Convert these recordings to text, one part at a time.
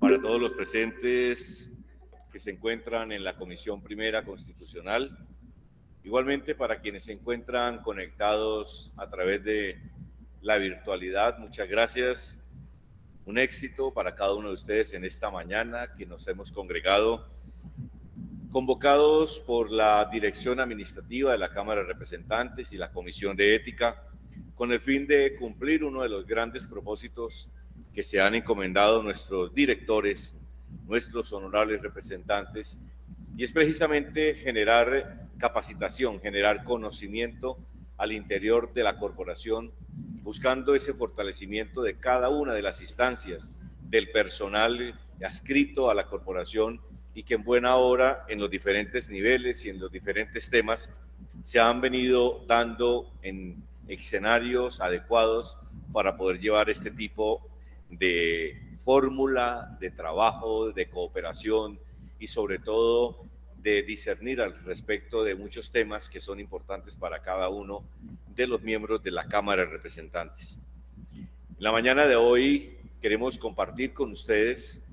para todos los presentes que se encuentran en la Comisión Primera Constitucional, igualmente para quienes se encuentran conectados a través de la virtualidad, muchas gracias. Un éxito para cada uno de ustedes en esta mañana que nos hemos congregado, convocados por la Dirección Administrativa de la Cámara de Representantes y la Comisión de Ética, con el fin de cumplir uno de los grandes propósitos que se han encomendado nuestros directores, nuestros honorables representantes, y es precisamente generar capacitación, generar conocimiento al interior de la corporación, buscando ese fortalecimiento de cada una de las instancias del personal adscrito a la corporación y que en buena hora en los diferentes niveles y en los diferentes temas se han venido dando en escenarios adecuados para poder llevar este tipo de fórmula de trabajo, de cooperación y sobre todo de discernir al respecto de muchos temas que son importantes para cada uno de los miembros de la Cámara de Representantes. En la mañana de hoy queremos compartir con ustedes,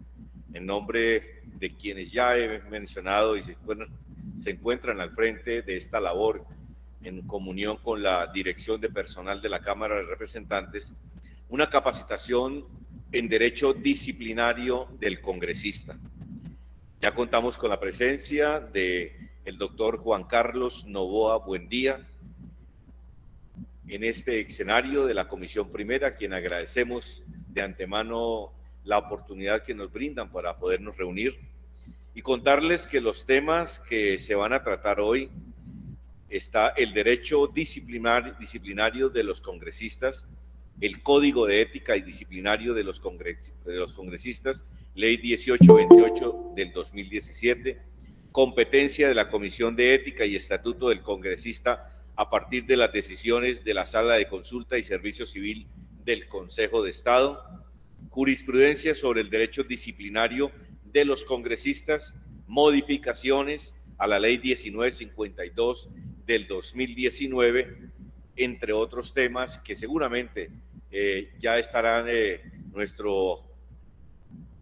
en nombre de quienes ya he mencionado y se encuentran al frente de esta labor en comunión con la Dirección de Personal de la Cámara de Representantes, una capacitación en Derecho Disciplinario del Congresista. Ya contamos con la presencia del doctor Juan Carlos Novoa Buendía en este escenario de la Comisión Primera, a quien agradecemos de antemano la oportunidad que nos brindan para podernos reunir y contarles que los temas que se van a tratar hoy está el derecho disciplinario de los congresistas, el Código de Ética y Disciplinario de los Congresistas, Ley 1828 del 2017, competencia de la Comisión de Ética y Estatuto del Congresista a partir de las decisiones de la Sala de Consulta y Servicio Civil del Consejo de Estado, jurisprudencia sobre el derecho disciplinario de los congresistas, modificaciones a la Ley 1952 del 2019, entre otros temas que seguramente ya estarán nuestro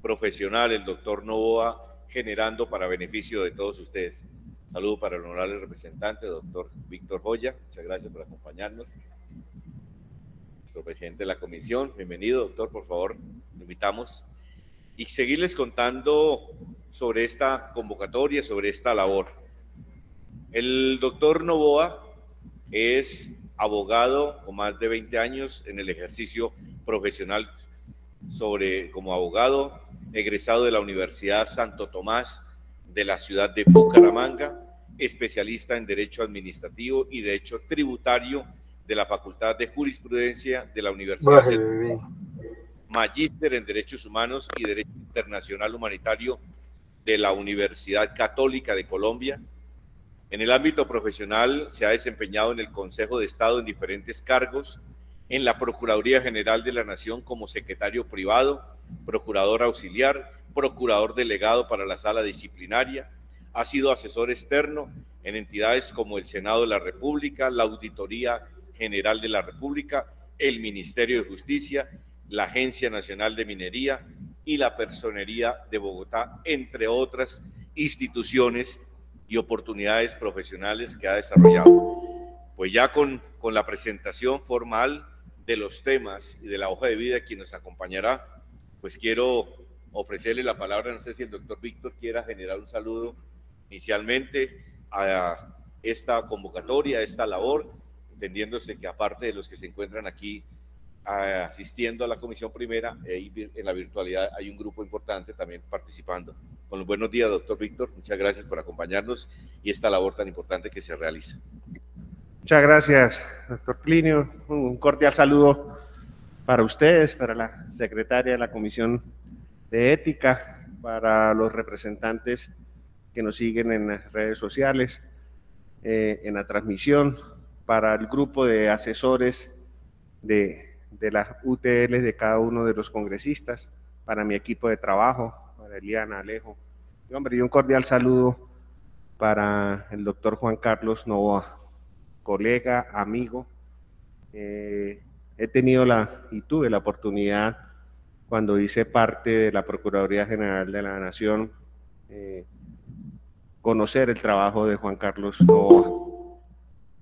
profesional, el doctor Novoa, generando para beneficio de todos ustedes. Saludo para el honorable representante, doctor Víctor Joya. Muchas gracias por acompañarnos. Nuestro presidente de la comisión, bienvenido, doctor, por favor, lo invitamos. Y seguirles contando sobre esta convocatoria, sobre esta labor. El doctor Novoa es abogado con más de 20 años en el ejercicio profesional como abogado, egresado de la Universidad Santo Tomás de la ciudad de Bucaramanga, especialista en Derecho Administrativo y Derecho Tributario de la Facultad de Jurisprudencia de la Universidad de Magíster en Derechos Humanos y Derecho Internacional Humanitario de la Universidad Católica de Colombia. En el ámbito profesional se ha desempeñado en el Consejo de Estado en diferentes cargos, en la Procuraduría General de la Nación como secretario privado, procurador auxiliar, procurador delegado para la Sala Disciplinaria, ha sido asesor externo en entidades como el Senado de la República, la Auditoría General de la República, el Ministerio de Justicia, la Agencia Nacional de Minería y la Personería de Bogotá, entre otras instituciones y oportunidades profesionales que ha desarrollado. Pues ya con la presentación formal de los temas y de la hoja de vida de quien nos acompañará, pues quiero ofrecerle la palabra, no sé si el doctor Víctor quiera generar un saludo inicialmente a esta convocatoria, a esta labor, entendiéndose que aparte de los que se encuentran aquí asistiendo a la Comisión Primera, en la virtualidad hay un grupo importante también participando. Con los buenos días, doctor Víctor, muchas gracias por acompañarnos y esta labor tan importante que se realiza. Muchas gracias, doctor Plinio. Un cordial saludo para ustedes, para la secretaria de la Comisión de Ética, para los representantes que nos siguen en las redes sociales, en la transmisión, para el grupo de asesores de las UTLs de cada uno de los congresistas, para mi equipo de trabajo, para Eliana, Alejo, y un cordial saludo para el doctor Juan Carlos Novoa, colega, amigo. Tuve la oportunidad cuando hice parte de la Procuraduría General de la Nación, conocer el trabajo de Juan Carlos Novoa.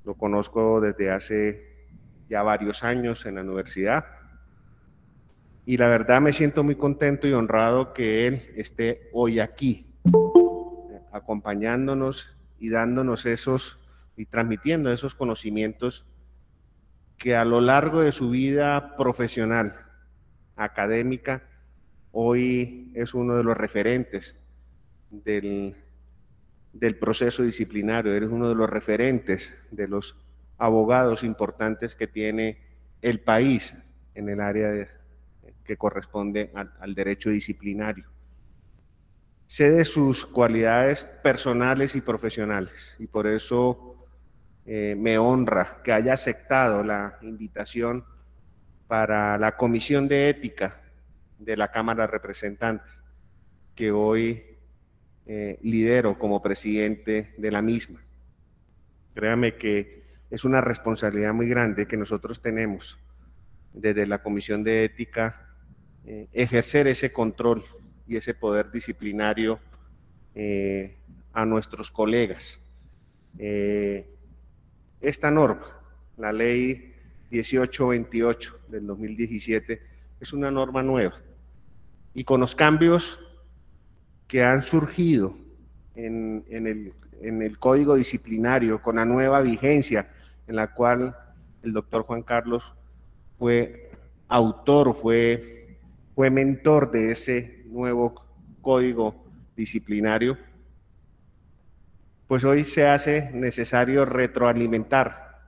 Lo conozco desde hace ya varios años en la universidad y la verdad me siento muy contento y honrado que él esté hoy aquí, acompañándonos y dándonos y transmitiendo esos conocimientos que a lo largo de su vida profesional, académica, hoy es uno de los referentes del proceso disciplinario, eres uno de los referentes de los abogados importantes que tiene el país en el área que corresponde al derecho disciplinario. Sé de sus cualidades personales y profesionales y por eso me honra que haya aceptado la invitación para la Comisión de Ética de la Cámara de Representantes, que hoy lidero como presidente de la misma. Créame que es una responsabilidad muy grande que nosotros tenemos desde la Comisión de Ética, ejercer ese control y ese poder disciplinario a nuestros colegas. Esta norma, la ley 1828 del 2017, es una norma nueva y con los cambios que han surgido en el Código Disciplinario, con la nueva vigencia en la cual el doctor Juan Carlos fue autor, fue mentor de ese nuevo Código Disciplinario, pues hoy se hace necesario retroalimentar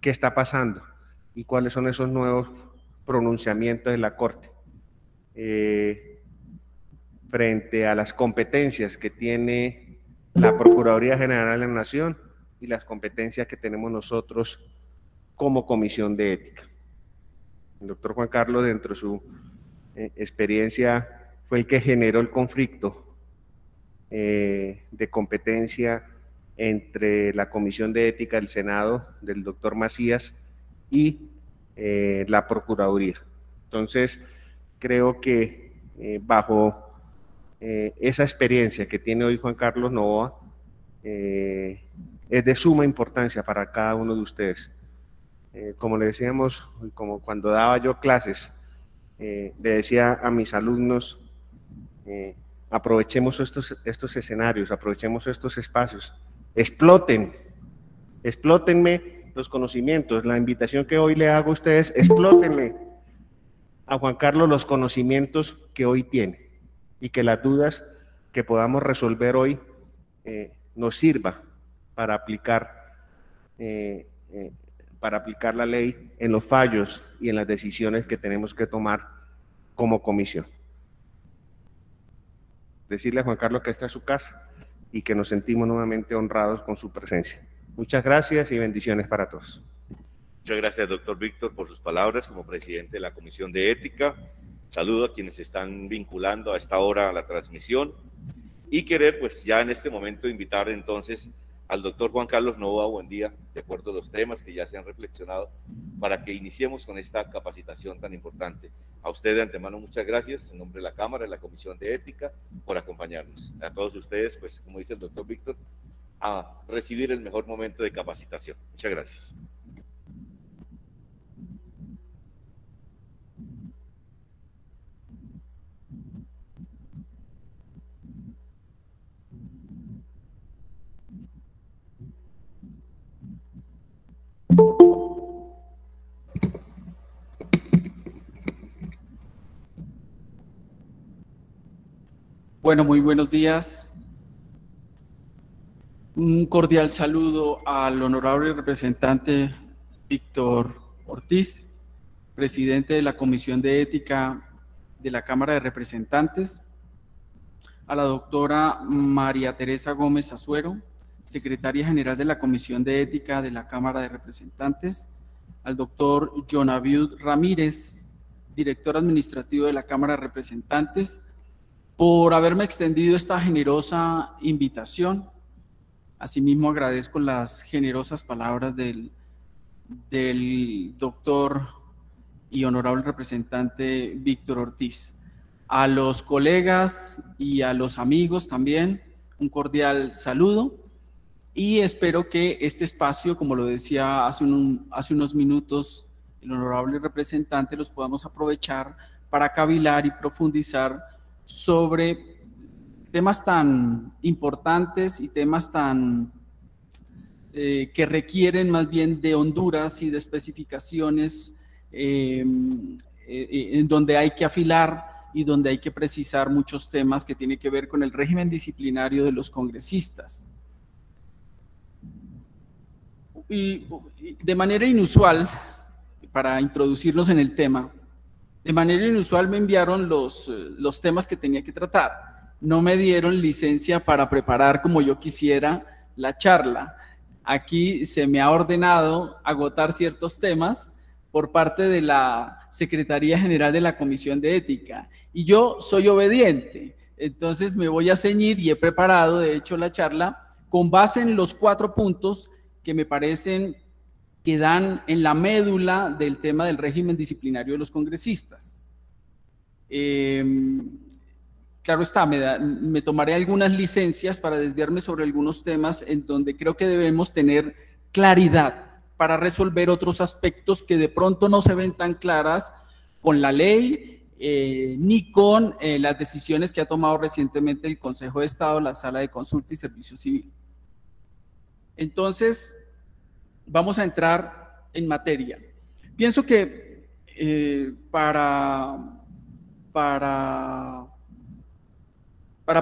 qué está pasando y cuáles son esos nuevos pronunciamientos de la Corte frente a las competencias que tiene la Procuraduría General de la Nación y las competencias que tenemos nosotros como Comisión de Ética. El doctor Juan Carlos, dentro de su experiencia, fue el que generó el conflicto de competencia entre la Comisión de Ética del Senado, del doctor Macías, y la Procuraduría. Entonces, creo que bajo esa experiencia que tiene hoy Juan Carlos Novoa es de suma importancia para cada uno de ustedes. Como le decíamos, como cuando daba yo clases, le decía a mis alumnos, aprovechemos estos escenarios, aprovechemos estos espacios, explótenme los conocimientos. La invitación que hoy le hago a ustedes, explótenme a Juan Carlos los conocimientos que hoy tiene y que las dudas que podamos resolver hoy nos sirva para aplicar la ley en los fallos y en las decisiones que tenemos que tomar como comisión. Decirle a Juan Carlos que esta es su casa y que nos sentimos nuevamente honrados con su presencia. Muchas gracias y bendiciones para todos. Muchas gracias, doctor Víctor, por sus palabras como presidente de la Comisión de Ética. Saludo a quienes están vinculando a esta hora a la transmisión y querer pues ya en este momento invitar entonces al doctor Juan Carlos Novoa. Buen día, de acuerdo a los temas que ya se han reflexionado, para que iniciemos con esta capacitación tan importante. A usted de antemano muchas gracias en nombre de la Cámara, de la Comisión de Ética, por acompañarnos. A todos ustedes, pues como dice el doctor Víctor, a recibir el mejor momento de capacitación. Muchas gracias. Bueno, muy buenos días. Un cordial saludo al honorable representante Víctor Ortiz, presidente de la Comisión de Ética de la Cámara de Representantes, a la doctora María Teresa Gómez Azuero, secretaria general de la Comisión de Ética de la Cámara de Representantes, al doctor Jonaviud Ramírez, director administrativo de la Cámara de Representantes, por haberme extendido esta generosa invitación. Asimismo, agradezco las generosas palabras del doctor y honorable representante Víctor Ortiz. A los colegas y a los amigos también, un cordial saludo. Y espero que este espacio, como lo decía hace unos minutos el honorable representante, los podamos aprovechar para cavilar y profundizar sobre temas tan importantes y temas tan que requieren más bien de honduras y de especificaciones en donde hay que afilar y donde hay que precisar muchos temas que tienen que ver con el régimen disciplinario de los congresistas. Y de manera inusual, para introducirnos en el tema, de manera inusual me enviaron los temas que tenía que tratar. No me dieron licencia para preparar como yo quisiera la charla. Aquí se me ha ordenado agotar ciertos temas por parte de la Secretaría General de la Comisión de Ética. Y yo soy obediente, entonces me voy a ceñir y he preparado, de hecho, la charla con base en los 4 puntos que me parecen que dan en la médula del tema del régimen disciplinario de los congresistas. Claro está, me tomaré algunas licencias para desviarme sobre algunos temas en donde creo que debemos tener claridad para resolver otros aspectos que de pronto no se ven tan claras con la ley ni con las decisiones que ha tomado recientemente el Consejo de Estado, la Sala de Consulta y Servicio Civil. Entonces, vamos a entrar en materia. Pienso que para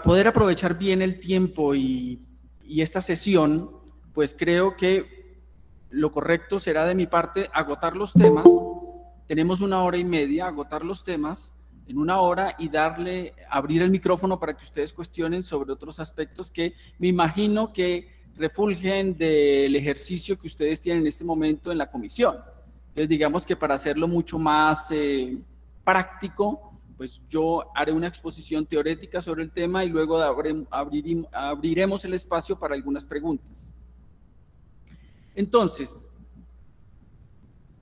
poder aprovechar bien el tiempo y esta sesión, pues creo que lo correcto será de mi parte agotar los temas. Tenemos 1 hora y media, agotar los temas en 1 hora y abrir el micrófono para que ustedes cuestionen sobre otros aspectos que me imagino que refulgen del ejercicio que ustedes tienen en este momento en la comisión. Entonces, digamos que para hacerlo mucho más práctico, pues yo haré una exposición teórica sobre el tema y luego abriremos el espacio para algunas preguntas. Entonces,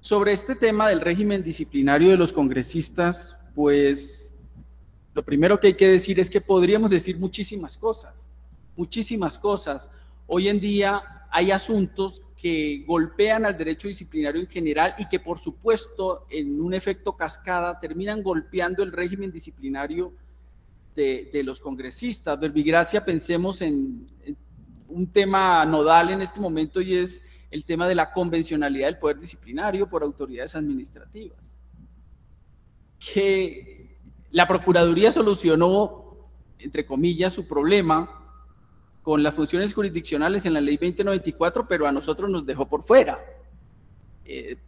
sobre este tema del régimen disciplinario de los congresistas, pues lo primero que hay que decir es que podríamos decir muchísimas cosas, muchísimas cosas. Hoy en día hay asuntos que golpean al derecho disciplinario en general y que, por supuesto, en un efecto cascada, terminan golpeando el régimen disciplinario de los congresistas. Verbigracia, pensemos en un tema nodal en este momento y es el tema de la convencionalidad del poder disciplinario por autoridades administrativas. Que la Procuraduría solucionó, entre comillas, su problema con las funciones jurisdiccionales en la ley 2094, pero a nosotros nos dejó por fuera.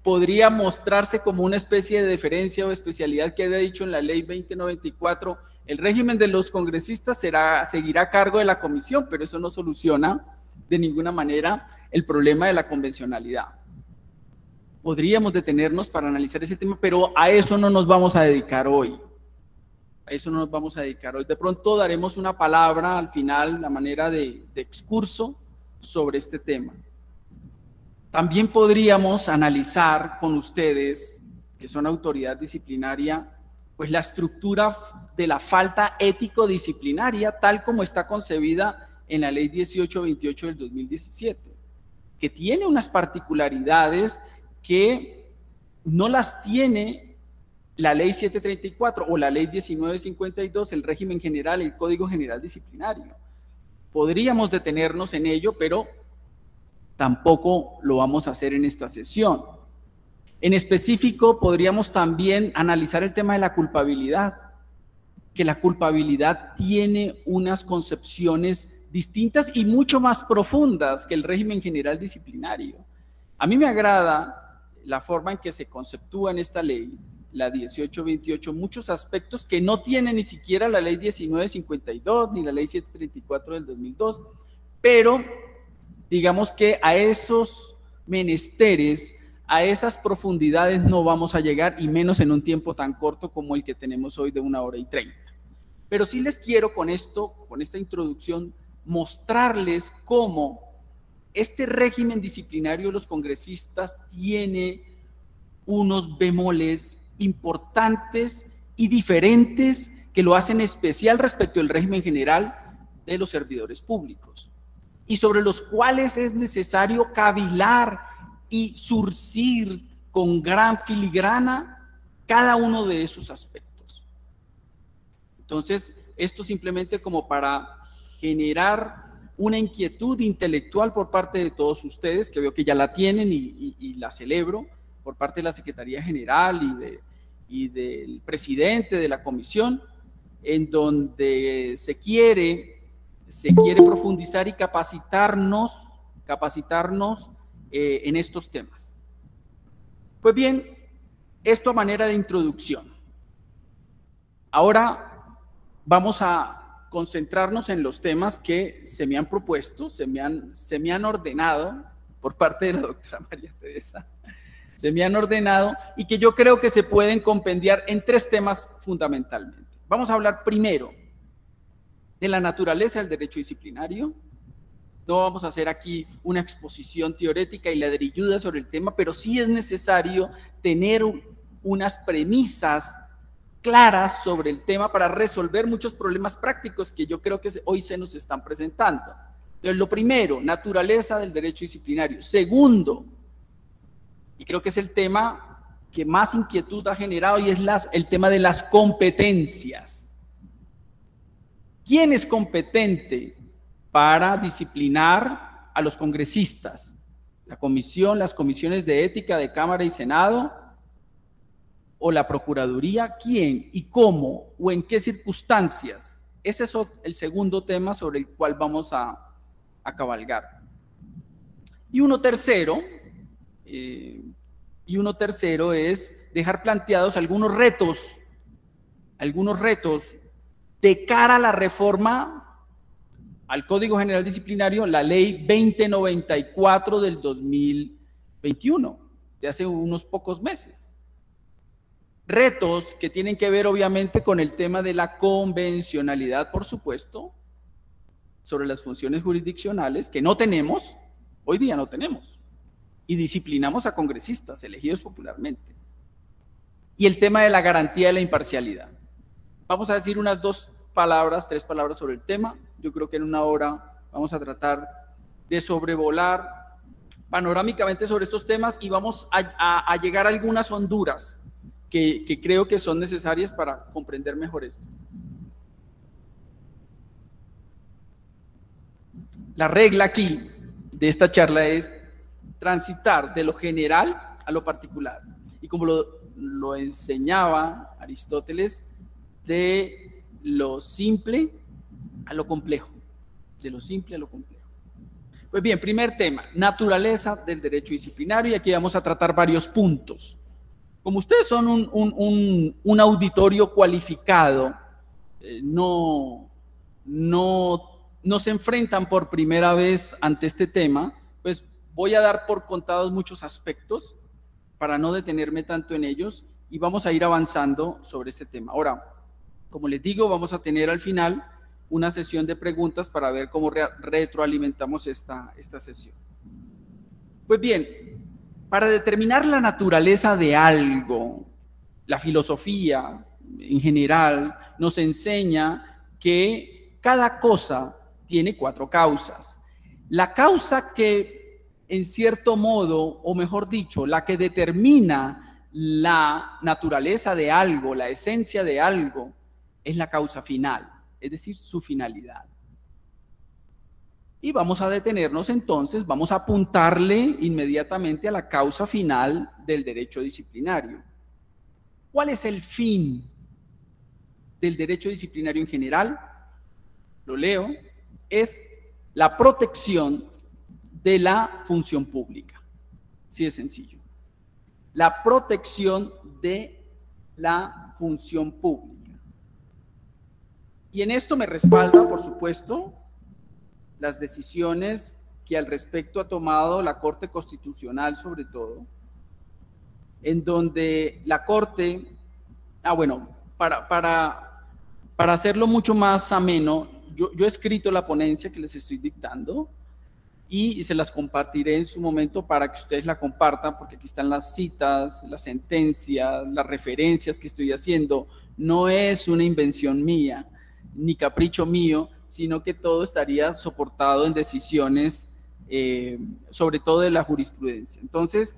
Podría mostrarse como una especie de deferencia o especialidad que haya dicho en la ley 2094, el régimen de los congresistas seguirá a cargo de la comisión, pero eso no soluciona de ninguna manera el problema de la convencionalidad. Podríamos detenernos para analizar ese tema, pero a eso no nos vamos a dedicar hoy. A eso no nos vamos a dedicar hoy. De pronto daremos una palabra al final, la manera de excurso sobre este tema. También podríamos analizar con ustedes, que son autoridad disciplinaria, pues la estructura de la falta ético-disciplinaria tal como está concebida en la ley 1828 del 2017, que tiene unas particularidades que no las tiene la ley 734 o la ley 1952, el régimen general, el Código General Disciplinario. Podríamos detenernos en ello, pero tampoco lo vamos a hacer en esta sesión. En específico, podríamos también analizar el tema de la culpabilidad, que la culpabilidad tiene unas concepciones distintas y mucho más profundas que el régimen general disciplinario. A mí me agrada la forma en que se conceptúa en esta ley, la 1828, muchos aspectos que no tiene ni siquiera la ley 1952 ni la ley 734 del 2002, pero digamos que a esos menesteres, a esas profundidades no vamos a llegar, y menos en un tiempo tan corto como el que tenemos hoy de 1 hora y 30. Pero sí les quiero con esto, con esta introducción, mostrarles cómo este régimen disciplinario de los congresistas tiene unos bemoles importantes y diferentes que lo hacen especial respecto al régimen general de los servidores públicos y sobre los cuales es necesario cavilar y surcir con gran filigrana cada uno de esos aspectos. Entonces, esto simplemente como para generar una inquietud intelectual por parte de todos ustedes, que veo que ya la tienen y la celebro, por parte de la Secretaría General y del presidente de la comisión, en donde se quiere profundizar y capacitarnos en estos temas. Pues bien, esto a manera de introducción. Ahora vamos a concentrarnos en los temas que se me han propuesto, se me han ordenado por parte de la doctora María Teresa, se me han ordenado y que yo creo que se pueden compendiar en 3 temas fundamentalmente. Vamos a hablar primero de la naturaleza del derecho disciplinario. No vamos a hacer aquí una exposición teórica y ladrilluda sobre el tema, pero sí es necesario tener unas premisas claras sobre el tema para resolver muchos problemas prácticos que yo creo que hoy se nos están presentando. Entonces, lo primero, naturaleza del derecho disciplinario. Segundo, y creo que es el tema que más inquietud ha generado, y es el tema de las competencias. ¿Quién es competente para disciplinar a los congresistas? ¿La comisión, las comisiones de ética de Cámara y Senado? ¿O la Procuraduría? ¿Quién y cómo o en qué circunstancias? Ese es el segundo tema sobre el cual vamos a cabalgar. Y uno tercero es dejar planteados algunos retos de cara a la reforma al Código General Disciplinario, la Ley 2094 del 2021, de hace unos pocos meses. Retos que tienen que ver obviamente con el tema de la convencionalidad, por supuesto, sobre las funciones jurisdiccionales que no tenemos, hoy día no tenemos, y disciplinamos a congresistas elegidos popularmente. Y el tema de la garantía de la imparcialidad. Vamos a decir unas 3 palabras sobre el tema. Yo creo que en una hora vamos a tratar de sobrevolar panorámicamente sobre estos temas y vamos a llegar a algunas honduras que creo que son necesarias para comprender mejor esto. La regla aquí de esta charla es transitar de lo general a lo particular. Y como lo enseñaba Aristóteles, de lo simple a lo complejo. De lo simple a lo complejo. Pues bien, primer tema, naturaleza del derecho disciplinario, y aquí vamos a tratar varios puntos. Como ustedes son un auditorio cualificado, no se enfrentan por primera vez ante este tema, pues voy a dar por contados muchos aspectos para no detenerme tanto en ellos y vamos a ir avanzando sobre este tema. Ahora, como les digo, vamos a tener al final una sesión de preguntas para ver cómo retroalimentamos esta sesión. Pues bien, para determinar la naturaleza de algo, la filosofía en general nos enseña que cada cosa tiene 4 causas. La causa que en cierto modo, o mejor dicho, la que determina la naturaleza de algo, la esencia de algo, es la causa final, es decir, su finalidad. Y vamos a detenernos entonces, vamos a apuntarle inmediatamente a la causa final del derecho disciplinario. ¿Cuál es el fin del derecho disciplinario en general? Lo leo, es la protección de la función pública. Así de sencillo. La protección de la función pública. Y en esto me respalda, por supuesto, las decisiones que al respecto ha tomado la Corte Constitucional, sobre todo, en donde la Corte, para hacerlo mucho más ameno, yo he escrito la ponencia que les estoy dictando y se las compartiré en su momento para que ustedes la compartan, porque aquí están las citas, las sentencias, las referencias que estoy haciendo. No es una invención mía, ni capricho mío, sino que todo estaría soportado en decisiones, sobre todo de la jurisprudencia. Entonces,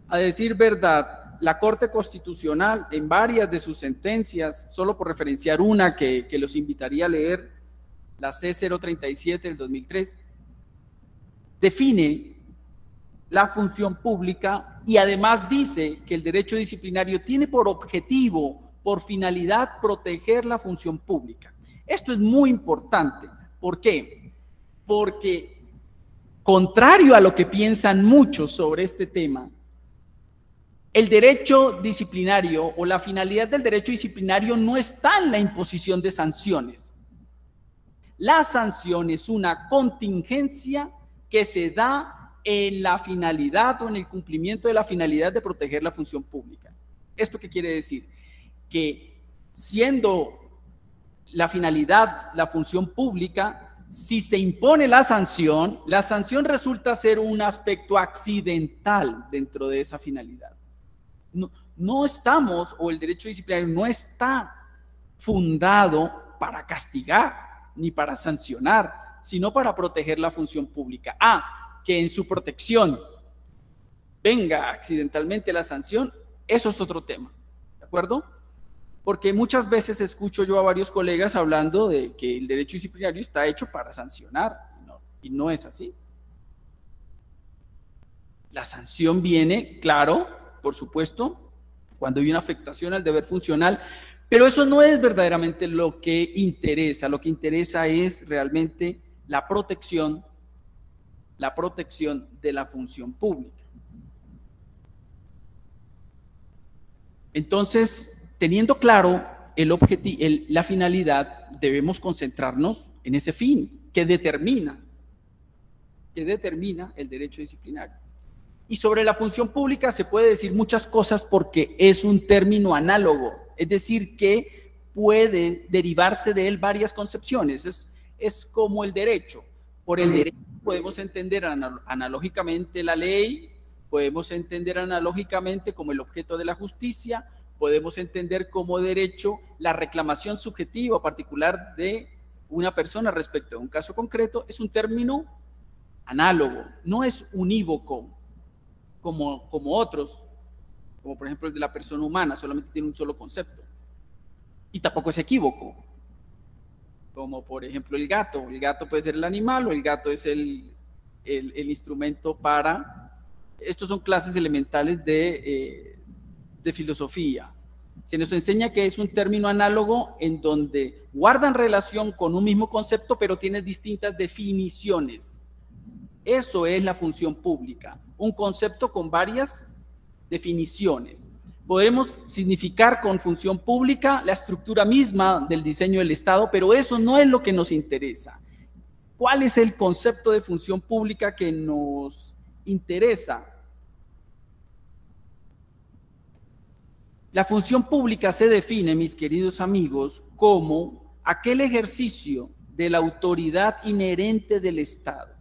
a decir verdad, la Corte Constitucional, en varias de sus sentencias, solo por referenciar una que los invitaría a leer, la C037 del 2003, define la función pública y además dice que el derecho disciplinario tiene por objetivo, por finalidad, proteger la función pública. Esto es muy importante. ¿Por qué? Porque, contrario a lo que piensan muchos sobre este tema, el derecho disciplinario o la finalidad del derecho disciplinario no está en la imposición de sanciones. La sanción es una contingencia que se da en la finalidad o en el cumplimiento de la finalidad de proteger la función pública. ¿Esto qué quiere decir? Que siendo la finalidad la función pública, si se impone la sanción resulta ser un aspecto accidental dentro de esa finalidad. No estamos, o el derecho disciplinario no está fundado para castigar ni para sancionar, sino para proteger la función pública. Que en su protección venga accidentalmente la sanción, eso es otro tema, ¿de acuerdo? Porque muchas veces escucho yo a varios colegas hablando de que el derecho disciplinario está hecho para sancionar, y no es así. La sanción viene, claro, por supuesto, cuando hay una afectación al deber funcional, pero eso no es verdaderamente lo que interesa. Lo que interesa es realmente la protección de la función pública. Entonces, teniendo claro la finalidad, debemos concentrarnos en ese fin que determina el derecho disciplinario. Y sobre la función pública se puede decir muchas cosas porque es un término análogo, es decir, que puede derivarse de él varias concepciones. Es como el derecho. Por el derecho podemos entender analógicamente la ley, podemos entender analógicamente como el objeto de la justicia, podemos entender como derecho la reclamación subjetiva o particular de una persona respecto a un caso concreto. Es un término análogo, no es unívoco como otros, como por ejemplo el de la persona humana, solamente tiene un solo concepto. Y tampoco es equívoco, como por ejemplo el gato puede ser el animal o el gato es el instrumento para... Estos son clases elementales de filosofía. Se nos enseña que es un término análogo en donde guardan relación con un mismo concepto, pero tiene distintas definiciones. Eso es la función pública, un concepto con varias definiciones. Podremos significar con función pública la estructura misma del diseño del Estado, pero eso no es lo que nos interesa. ¿Cuál es el concepto de función pública que nos interesa? La función pública se define, mis queridos amigos, como aquel ejercicio de la autoridad inherente del Estado,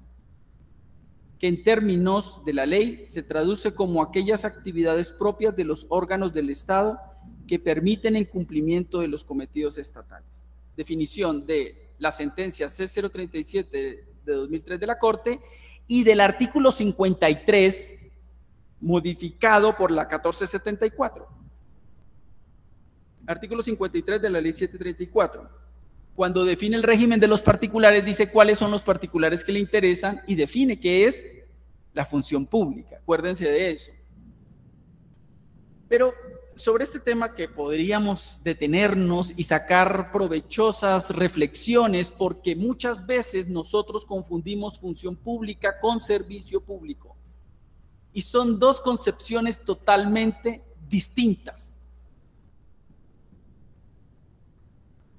que en términos de la ley se traduce como aquellas actividades propias de los órganos del Estado que permiten el cumplimiento de los cometidos estatales. Definición de la sentencia C037 de 2003 de la Corte y del artículo 53 modificado por la 1474. Artículo 53 de la ley 734. Cuando define el régimen de los particulares, dice cuáles son los particulares que le interesan y define qué es la función pública. Acuérdense de eso. Pero sobre este tema que podríamos detenernos y sacar provechosas reflexiones, porque muchas veces nosotros confundimos función pública con servicio público. Y son dos concepciones totalmente distintas.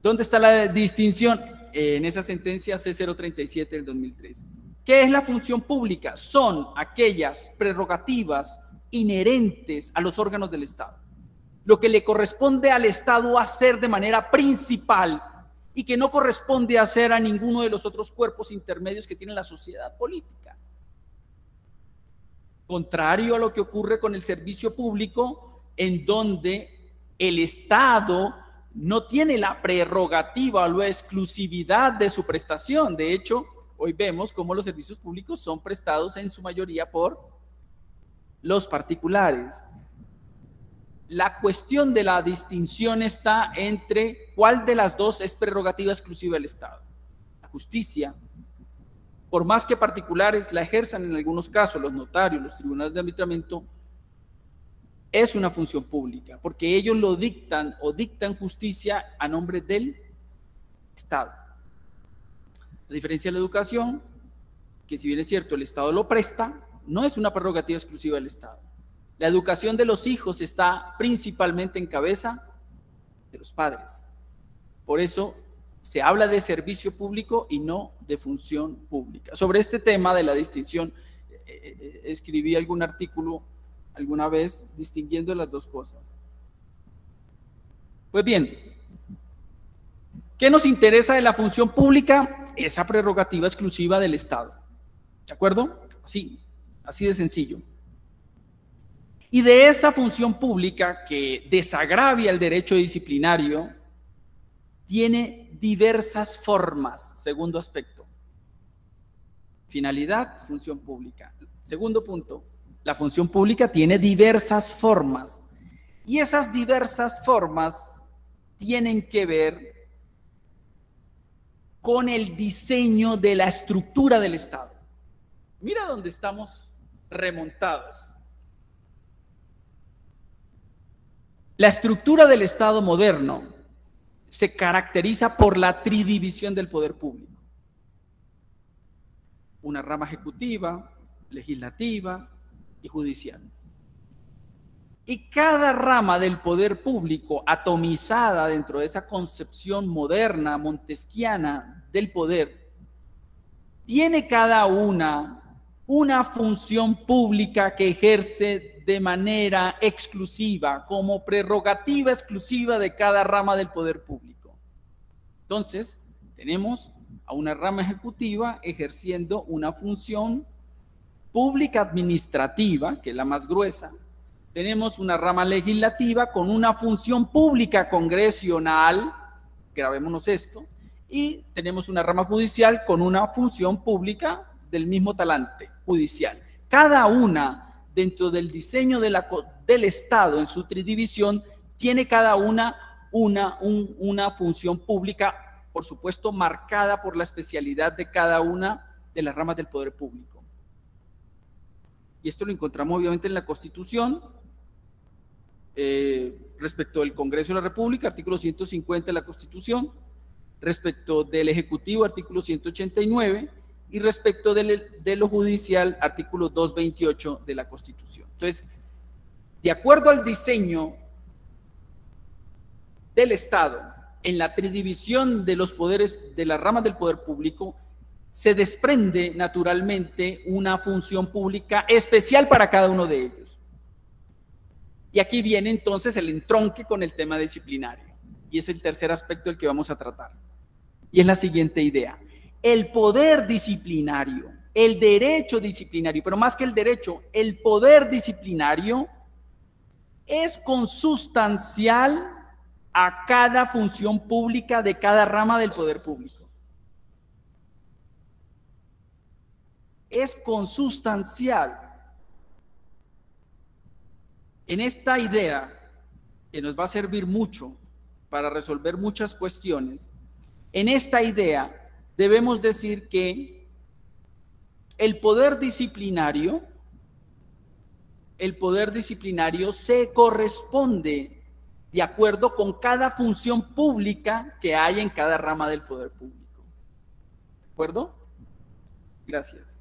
¿Dónde está la distinción? En esa sentencia C037 del 2003. ¿Qué es la función pública? Son aquellas prerrogativas inherentes a los órganos del Estado. Lo que le corresponde al Estado hacer de manera principal y que no corresponde hacer a ninguno de los otros cuerpos intermedios que tiene la sociedad política. Contrario a lo que ocurre con el servicio público, en donde el Estado no tiene la prerrogativa o la exclusividad de su prestación. De hecho, hoy vemos cómo los servicios públicos son prestados en su mayoría por los particulares. La cuestión de la distinción está entre cuál de las dos es prerrogativa exclusiva del Estado. La justicia, por más que particulares la ejerzan en algunos casos, los notarios, los tribunales de arbitramiento, es una función pública, porque ellos lo dictan o dictan justicia a nombre del Estado. La diferencia de la educación, que si bien es cierto el Estado lo presta, no es una prerrogativa exclusiva del Estado. La educación de los hijos está principalmente en cabeza de los padres. Por eso se habla de servicio público y no de función pública. Sobre este tema de la distinción, escribí algún artículo alguna vez distinguiendo las dos cosas. Pues bien, ¿qué nos interesa de la función pública? Esa prerrogativa exclusiva del Estado. ¿De acuerdo? Sí, así de sencillo. Y de esa función pública que desagravia el derecho disciplinario, tiene diversas formas. Segundo aspecto. Finalidad, función pública. Segundo punto. La función pública tiene diversas formas. Y esas diversas formas tienen que ver con el diseño de la estructura del Estado. Mira dónde estamos remontados. La estructura del Estado moderno se caracteriza por la tridivisión del poder público. Una rama ejecutiva, legislativa y judicial. Y cada rama del poder público, atomizada dentro de esa concepción moderna, montesquiana del poder, tiene cada una función pública que ejerce de manera exclusiva, como prerrogativa exclusiva de cada rama del poder público. Entonces, tenemos a una rama ejecutiva ejerciendo una función pública administrativa, que es la más gruesa. Tenemos una rama legislativa con una función pública congresional, grabémonos esto, y tenemos una rama judicial con una función pública del mismo talante, judicial. Cada una dentro del diseño del Estado en su tridivisión, tiene cada una función pública, por supuesto, marcada por la especialidad de cada una de las ramas del poder público. Y esto lo encontramos obviamente en la Constitución, respecto del Congreso de la República, artículo 150 de la Constitución, respecto del Ejecutivo, artículo 189, y respecto de lo judicial, artículo 228 de la Constitución. Entonces, de acuerdo al diseño del Estado, en la tridivisión de los poderes, de las ramas del poder público, se desprende naturalmente una función pública especial para cada uno de ellos. Y aquí viene entonces el entronque con el tema disciplinario, y es el tercer aspecto del que vamos a tratar. Y es la siguiente idea. El poder disciplinario, el derecho disciplinario, pero más que el derecho, el poder disciplinario es consustancial a cada función pública de cada rama del poder público. Es consustancial. En esta idea, que nos va a servir mucho para resolver muchas cuestiones, en esta idea debemos decir que el poder disciplinario se corresponde de acuerdo con cada función pública que hay en cada rama del poder público. ¿De acuerdo? Gracias.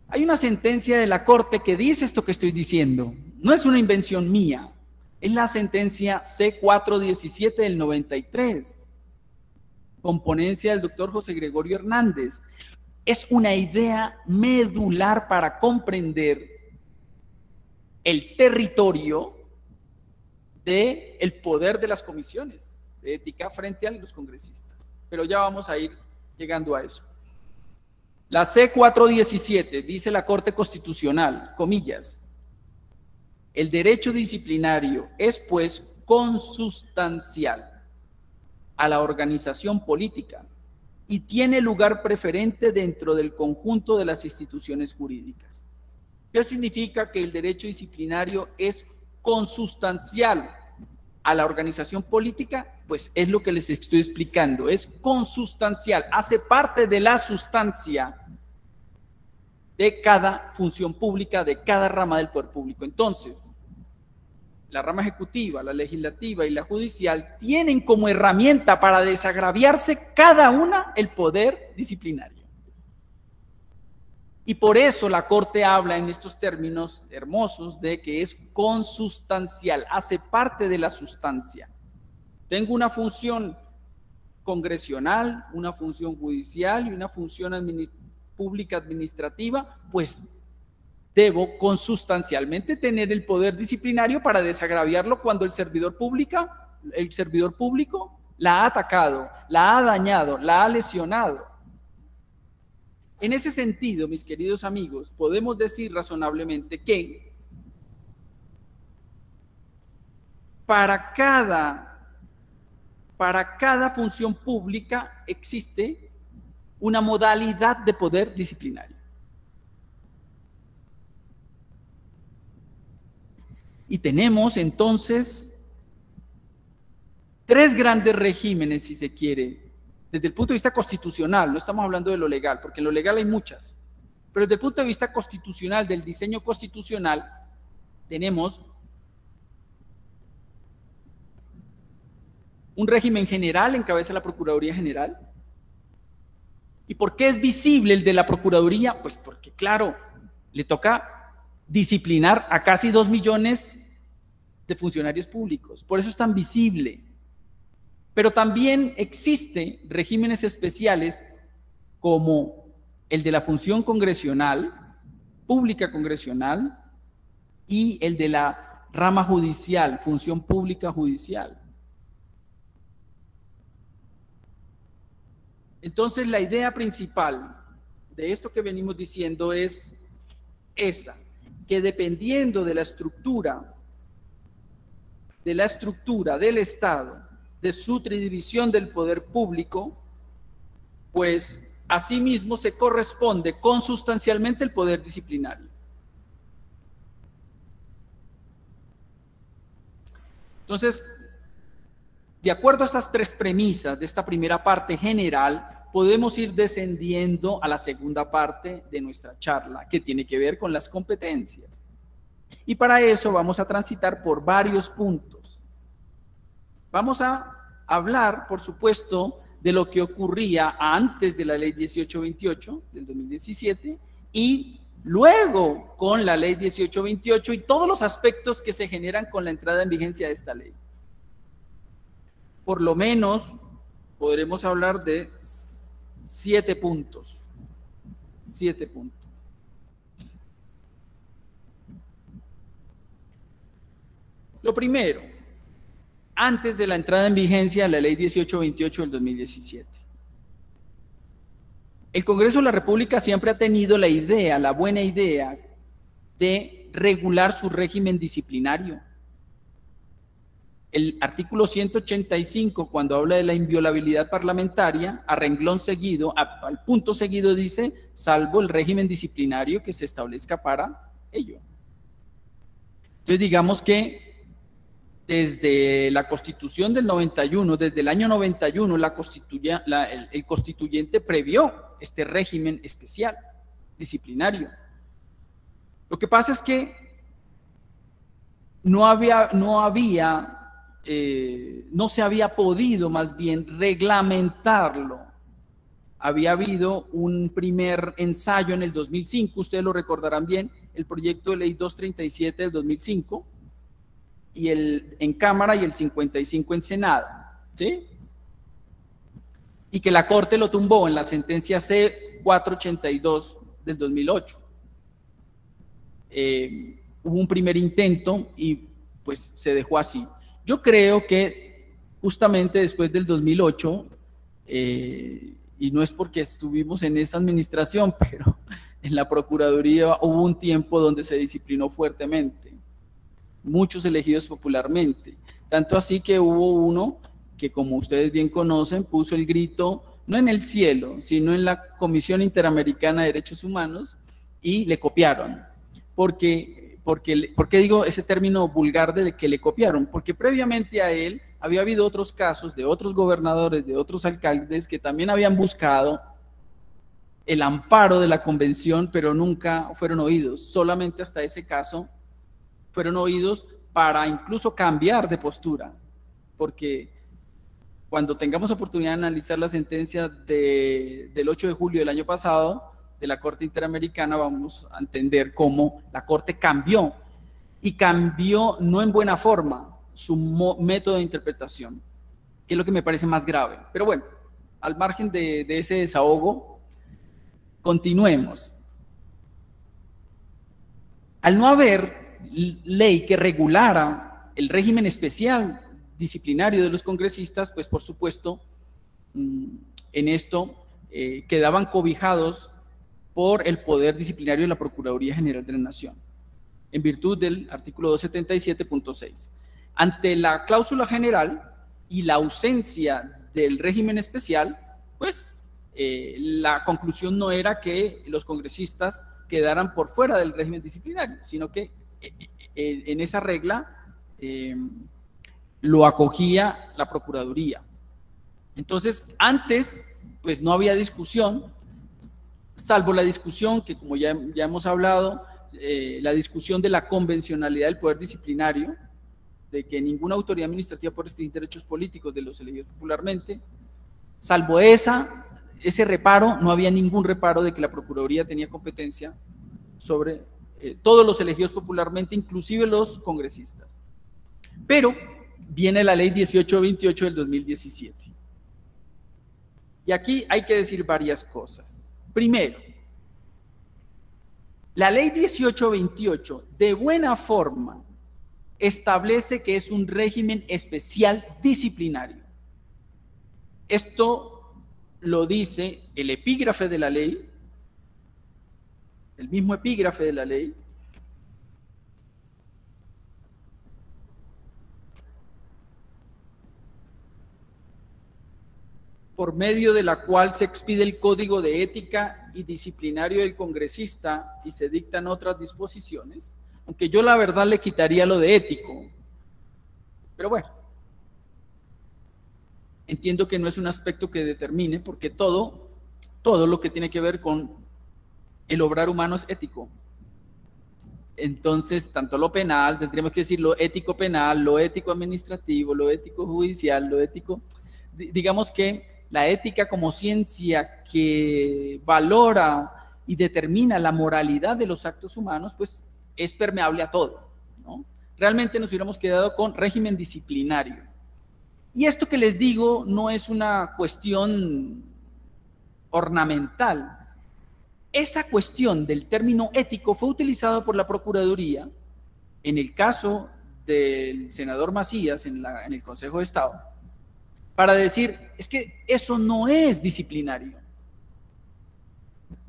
Hay una sentencia de la Corte que dice esto que estoy diciendo. No es una invención mía. Es la sentencia C417 del 93. Con ponencia del doctor José Gregorio Hernández. Es una idea medular para comprender el territorio del poder de las comisiones de ética frente a los congresistas. Pero ya vamos a ir llegando a eso. La C417, dice la Corte Constitucional, comillas, el derecho disciplinario es pues consustancial a la organización política y tiene lugar preferente dentro del conjunto de las instituciones jurídicas. ¿Qué significa que el derecho disciplinario es consustancial a la organización política? Pues es lo que les estoy explicando, es consustancial, hace parte de la sustancia de cada función pública, de cada rama del poder público. Entonces, la rama ejecutiva, la legislativa y la judicial tienen como herramienta para desagraviarse cada una el poder disciplinario. Y por eso la Corte habla en estos términos hermosos de que es consustancial, hace parte de la sustancia. Tengo una función congresional, una función judicial y una función pública administrativa, pues debo consustancialmente tener el poder disciplinario para desagraviarlo cuando el servidor público la ha atacado, la ha dañado, la ha lesionado. En ese sentido, mis queridos amigos, podemos decir razonablemente que para cada función pública existe una modalidad de poder disciplinario. Y tenemos entonces tres grandes regímenes, si se quiere, desde el punto de vista constitucional. No estamos hablando de lo legal, porque en lo legal hay muchas, pero desde el punto de vista constitucional, del diseño constitucional, tenemos un régimen general, encabeza la Procuraduría General. ¿Y por qué es visible el de la Procuraduría? Pues porque, claro, le toca disciplinar a casi 2 millones de funcionarios públicos. Por eso es tan visible. Pero también existen regímenes especiales como el de la función congresional, pública congresional, y el de la rama judicial, función pública judicial. Entonces, la idea principal de esto que venimos diciendo es esa, que dependiendo de la estructura del Estado, de su tridivisión del poder público, pues asimismo se corresponde consustancialmente el poder disciplinario. Entonces, de acuerdo a estas tres premisas de esta primera parte general, podemos ir descendiendo a la segunda parte de nuestra charla, que tiene que ver con las competencias. Y para eso vamos a transitar por varios puntos. Vamos a hablar, por supuesto, de lo que ocurría antes de la Ley 1828 del 2017 y luego con la Ley 1828 y todos los aspectos que se generan con la entrada en vigencia de esta ley. Por lo menos podremos hablar de 7 puntos. 7 puntos. Lo primero, antes de la entrada en vigencia de la Ley 1828 del 2017. El Congreso de la República siempre ha tenido la idea, la buena idea, de regular su régimen disciplinario. El artículo 185, cuando habla de la inviolabilidad parlamentaria, a renglón seguido, al punto seguido dice, salvo el régimen disciplinario que se establezca para ello. Entonces digamos que desde la Constitución del 91, desde el año 91, el constituyente previó este régimen especial, disciplinario. Lo que pasa es que no se había podido más bien reglamentarlo. Había habido un primer ensayo en el 2005, ustedes lo recordarán bien, el proyecto de ley 237 del 2005, y en Cámara y el 55 en Senado, ¿sí? Y que la Corte lo tumbó en la sentencia C482 del 2008. Hubo un primer intento y pues se dejó así. Yo creo que justamente después del 2008, y no es porque estuvimos en esa administración, pero en la Procuraduría hubo un tiempo donde se disciplinó fuertemente, muchos elegidos popularmente, tanto así que hubo uno que, como ustedes bien conocen, puso el grito no en el cielo, sino en la Comisión Interamericana de Derechos Humanos, y le copiaron. ¿Por qué digo ese término vulgar de que le copiaron? Porque previamente a él había habido otros casos de otros gobernadores, de otros alcaldes que también habían buscado el amparo de la convención, pero nunca fueron oídos. Solamente hasta ese caso fueron oídos para incluso cambiar de postura, porque cuando tengamos oportunidad de analizar la sentencia del 8 de julio del año pasado de la Corte Interamericana, vamos a entender cómo la Corte cambió, y cambió no en buena forma su método de interpretación, que es lo que me parece más grave. Pero bueno, al margen de ese desahogo, continuemos. Al no haber ley que regulara el régimen especial disciplinario de los congresistas, pues por supuesto, en esto quedaban cobijados por el poder disciplinario de la Procuraduría General de la Nación, en virtud del artículo 277.6. Ante la cláusula general y la ausencia del régimen especial, pues la conclusión no era que los congresistas quedaran por fuera del régimen disciplinario, sino que en esa regla lo acogía la Procuraduría. Entonces, antes, pues no había discusión, salvo la discusión que, como ya hemos hablado, la discusión de la convencionalidad del poder disciplinario, de que ninguna autoridad administrativa puede restringir derechos políticos de los elegidos popularmente. Salvo ese reparo, no había ningún reparo de que la Procuraduría tenía competencia sobre todos los elegidos popularmente, inclusive los congresistas. Pero viene la ley 1828 del 2017. Y aquí hay que decir varias cosas. Primero, la ley 1828 de buena forma establece que es un régimen especial disciplinario. Esto lo dice el epígrafe de la ley, el mismo epígrafe de la ley, por medio de la cual se expide el Código de Ética y Disciplinario del Congresista y se dictan otras disposiciones, aunque yo la verdad le quitaría lo de ético, pero bueno, entiendo que no es un aspecto que determine, porque todo lo que tiene que ver con el obrar humano es ético. Entonces, tanto lo penal, tendríamos que decir lo ético penal, lo ético administrativo, lo ético judicial, lo ético, digamos que la ética como ciencia que valora y determina la moralidad de los actos humanos, pues es permeable a todo, ¿no? Realmente nos hubiéramos quedado con régimen disciplinario. Y esto que les digo no es una cuestión ornamental. Esa cuestión del término ético fue utilizado por la Procuraduría en el caso del senador Macías en el Consejo de Estado para decir, es que eso no es disciplinario.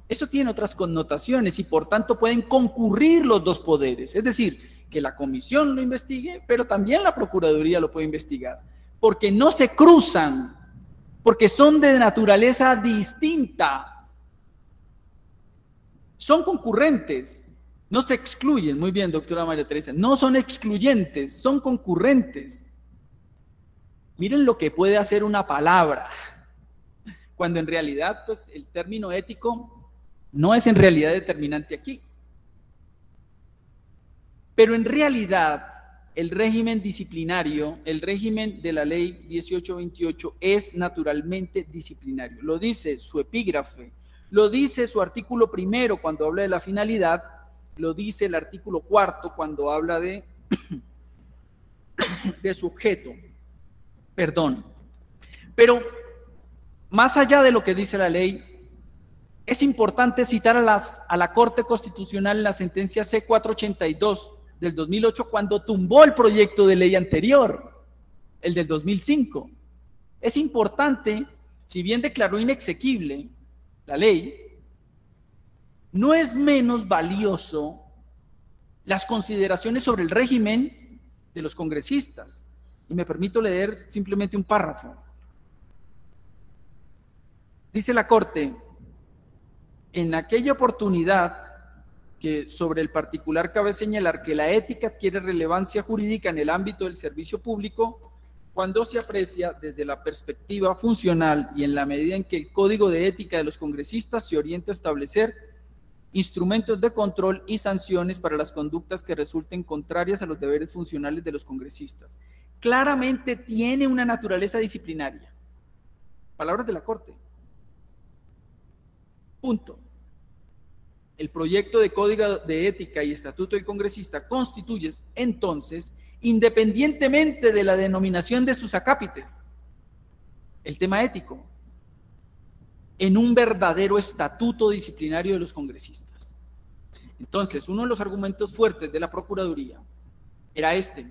Eso tiene otras connotaciones y por tanto pueden concurrir los dos poderes. Es decir, que la comisión lo investigue, pero también la Procuraduría lo puede investigar. Porque no se cruzan, porque son de naturaleza distinta. Son concurrentes, no se excluyen. Muy bien, doctora María Teresa, no son excluyentes, son concurrentes. Miren lo que puede hacer una palabra, cuando en realidad pues, el término ético no es en realidad determinante aquí. Pero en realidad el régimen disciplinario, el régimen de la ley 1828 es naturalmente disciplinario. Lo dice su epígrafe, lo dice su artículo primero cuando habla de la finalidad, lo dice el artículo cuarto cuando habla de su objeto. Perdón. Pero más allá de lo que dice la ley, es importante citar a la Corte Constitucional en la sentencia C482 del 2008 cuando tumbó el proyecto de ley anterior. el del 2005. Es importante, si bien declaró inexequible la ley, no es menos valioso las consideraciones sobre el régimen de los congresistas. Y me permito leer simplemente un párrafo. Dice la Corte: en aquella oportunidad que sobre el particular cabe señalar que la ética adquiere relevancia jurídica en el ámbito del servicio público cuando se aprecia desde la perspectiva funcional y en la medida en que el Código de Ética de los Congresistas se orienta a establecer instrumentos de control y sanciones para las conductas que resulten contrarias a los deberes funcionales de los congresistas. Claramente tiene una naturaleza disciplinaria. Palabras de la Corte. Punto. El proyecto de Código de Ética y Estatuto del Congresista constituye, entonces, independientemente de la denominación de sus acápites, el tema ético, en un verdadero estatuto disciplinario de los congresistas. Entonces, uno de los argumentos fuertes de la Procuraduría era este: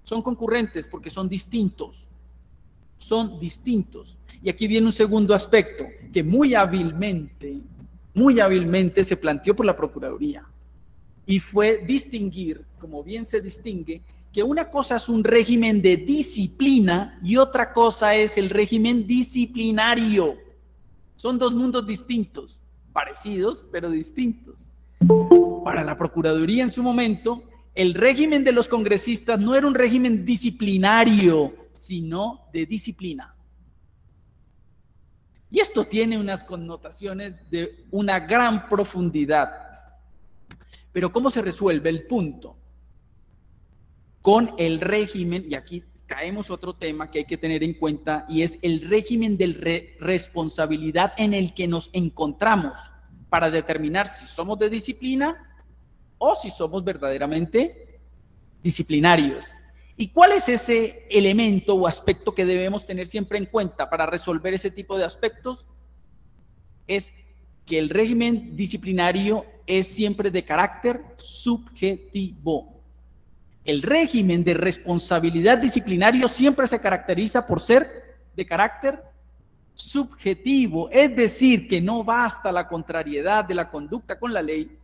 son concurrentes porque son distintos. Son distintos. Y aquí viene un segundo aspecto que muy hábilmente se planteó por la Procuraduría, y fue distinguir, como bien se distingue, que una cosa es un régimen de disciplina y otra cosa es el régimen disciplinario. Son dos mundos distintos, parecidos pero distintos. Para la Procuraduría en su momento, el régimen de los congresistas no era un régimen disciplinario, sino de disciplina. Y esto tiene unas connotaciones de una gran profundidad. Pero ¿cómo se resuelve el punto? Con el régimen, y aquí caemos otro tema que hay que tener en cuenta, y es el régimen de responsabilidad en el que nos encontramos para determinar si somos de disciplina o si somos verdaderamente disciplinarios. ¿Y cuál es ese elemento o aspecto que debemos tener siempre en cuenta para resolver ese tipo de aspectos? Es que el régimen disciplinario es siempre de carácter subjetivo. El régimen de responsabilidad disciplinario siempre se caracteriza por ser de carácter subjetivo, es decir, que no basta la contrariedad de la conducta con la ley,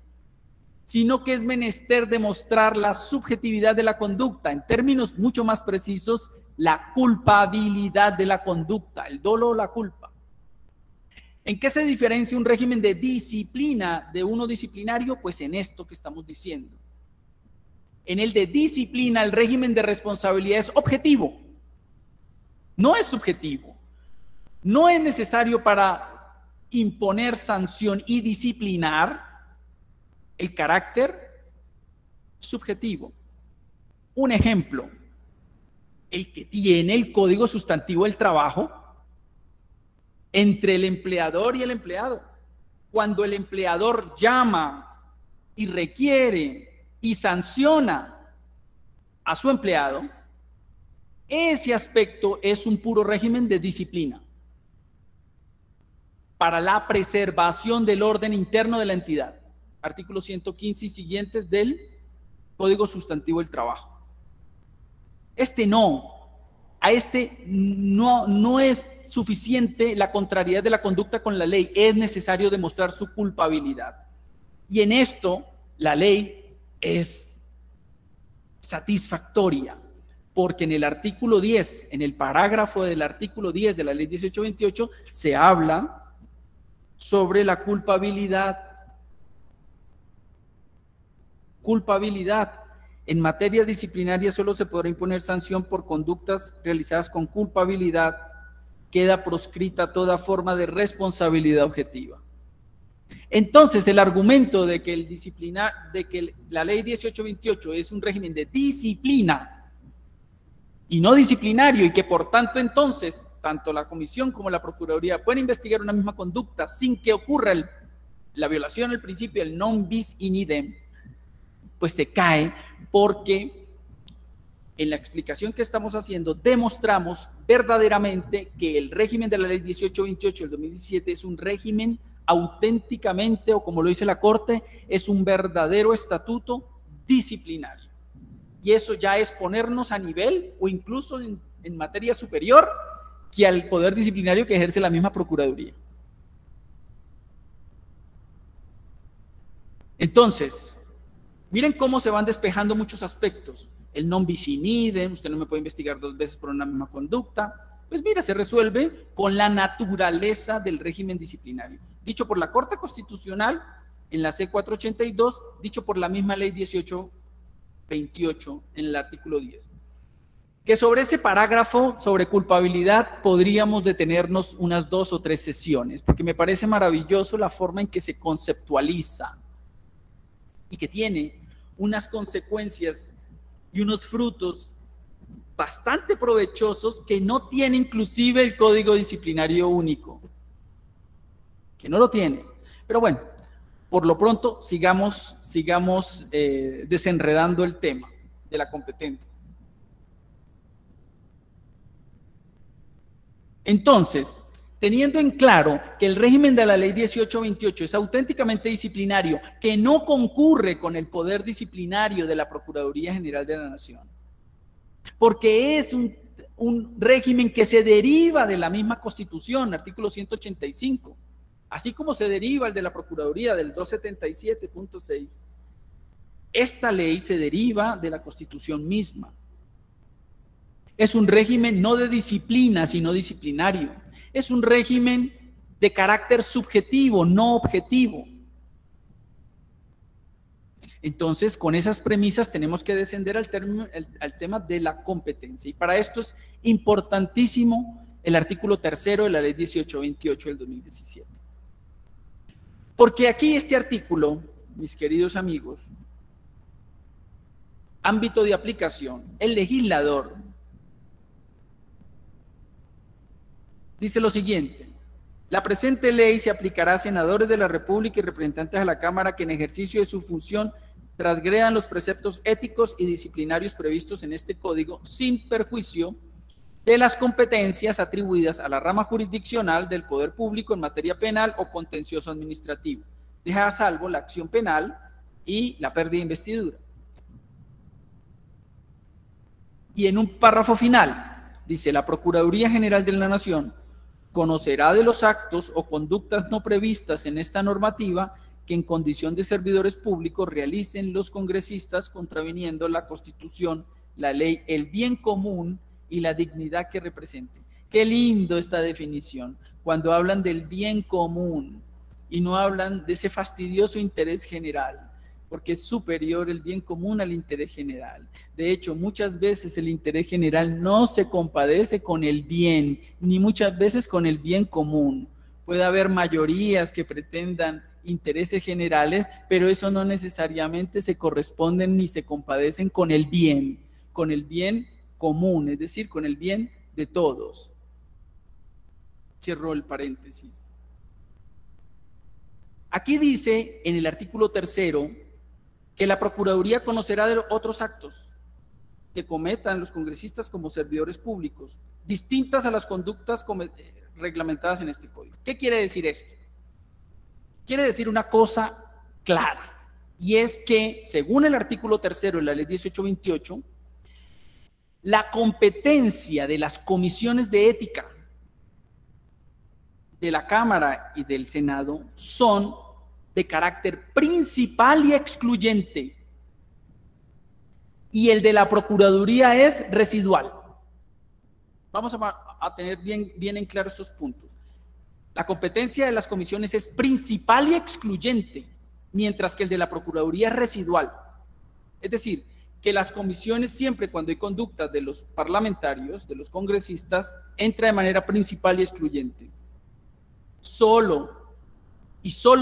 sino que es menester demostrar la subjetividad de la conducta, en términos mucho más precisos, la culpabilidad de la conducta, el dolo o la culpa. ¿En qué se diferencia un régimen de disciplina de uno disciplinario? Pues en esto que estamos diciendo. En el de disciplina, el régimen de responsabilidad es objetivo, no es subjetivo. No es necesario para imponer sanción y disciplinar el carácter subjetivo. Un ejemplo, el que tiene el Código Sustantivo del Trabajo entre el empleador y el empleado. Cuando el empleador llama y requiere y sanciona a su empleado, ese aspecto es un puro régimen de disciplina para la preservación del orden interno de la entidad. Artículo 115 y siguientes del Código Sustantivo del Trabajo. A este no es suficiente la contrariedad de la conducta con la ley, es necesario demostrar su culpabilidad. Y en esto la ley es satisfactoria, porque en el artículo 10, en el parágrafo del artículo 10 de la ley 1828, se habla sobre la culpabilidad. Culpabilidad. En materia disciplinaria solo se podrá imponer sanción por conductas realizadas con culpabilidad. Queda proscrita toda forma de responsabilidad objetiva. Entonces, el argumento de que la ley 1828 es un régimen de disciplina y no disciplinario, y que por tanto entonces tanto la comisión como la procuraduría pueden investigar una misma conducta sin que ocurra la violación al principio del non bis in idem, pues se cae, porque en la explicación que estamos haciendo demostramos verdaderamente que el régimen de la ley 1828 del 2017 es un régimen auténticamente, o como lo dice la Corte, es un verdadero estatuto disciplinario. Y eso ya es ponernos a nivel o incluso en materia superior que al poder disciplinario que ejerce la misma Procuraduría. Entonces, miren cómo se van despejando muchos aspectos. El non bis in idem, usted no me puede investigar 2 veces por una misma conducta. Pues mira, se resuelve con la naturaleza del régimen disciplinario. Dicho por la Corte Constitucional en la C482, dicho por la misma Ley 1828 en el artículo 10. Que sobre ese parágrafo, sobre culpabilidad, podríamos detenernos unas 2 o 3 sesiones, porque me parece maravilloso la forma en que se conceptualiza y que tiene unas consecuencias y unos frutos bastante provechosos que no tiene inclusive el Código Disciplinario Único, que no lo tiene. Pero bueno, por lo pronto sigamos desenredando el tema de la competencia. Entonces, teniendo en claro que el régimen de la Ley 1828 es auténticamente disciplinario, que no concurre con el poder disciplinario de la Procuraduría General de la Nación, porque es un régimen que se deriva de la misma Constitución, artículo 185, así como se deriva el de la Procuraduría del 277.6, esta ley se deriva de la Constitución misma. Es un régimen no de disciplina, sino disciplinario. Es un régimen de carácter subjetivo, no objetivo. Entonces, con esas premisas tenemos que descender al tema de la competencia. Y para esto es importantísimo el artículo 3º de la Ley 1828 del 2017. Porque aquí este artículo, mis queridos amigos, ámbito de aplicación, el legislador dice lo siguiente: la presente ley se aplicará a senadores de la República y representantes de la Cámara que en ejercicio de su función transgredan los preceptos éticos y disciplinarios previstos en este código sin perjuicio de las competencias atribuidas a la rama jurisdiccional del poder público en materia penal o contencioso administrativo. Deja a salvo la acción penal y la pérdida de investidura. Y en un párrafo final dice: la Procuraduría General de la Nación conocerá de los actos o conductas no previstas en esta normativa que en condición de servidores públicos realicen los congresistas contraviniendo la Constitución, la ley, el bien común y la dignidad que representen. Qué lindo esta definición, cuando hablan del bien común y no hablan de ese fastidioso interés general, porque es superior el bien común al interés general. De hecho, muchas veces el interés general no se compadece con el bien, ni muchas veces con el bien común. Puede haber mayorías que pretendan intereses generales, pero eso no necesariamente se corresponden ni se compadecen con el bien común, es decir, con el bien de todos. Cierro el paréntesis. Aquí dice en el artículo 3º que la Procuraduría conocerá de otros actos que cometan los congresistas como servidores públicos, distintas a las conductas reglamentadas en este código. ¿Qué quiere decir esto? Quiere decir una cosa clara, y es que, según el artículo 3º de la Ley 1828, la competencia de las comisiones de ética de la Cámara y del Senado son de carácter principal y excluyente, y el de la Procuraduría es residual. Vamos a tener bien en claro estos puntos. La competencia de las comisiones es principal y excluyente, mientras que el de la Procuraduría es residual. Es decir, que las comisiones, siempre cuando hay conductas de los parlamentarios, de los congresistas, entra de manera principal y excluyente. Solo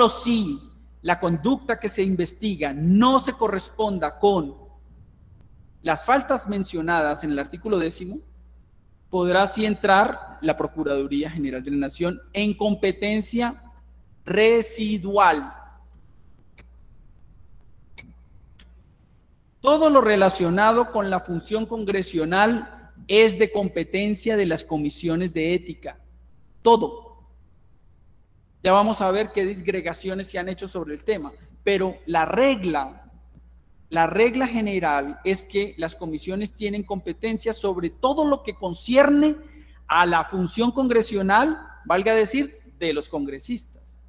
si la conducta que se investiga no se corresponda con las faltas mencionadas en el artículo 10º, podrá así entrar la Procuraduría General de la Nación en competencia residual. Todo lo relacionado con la función congresional es de competencia de las comisiones de ética. Todo. Ya vamos a ver qué disgregaciones se han hecho sobre el tema, pero la regla la regla general es que las comisiones tienen competencia sobre todo lo que concierne a la función congresional, valga decir, de los congresistas.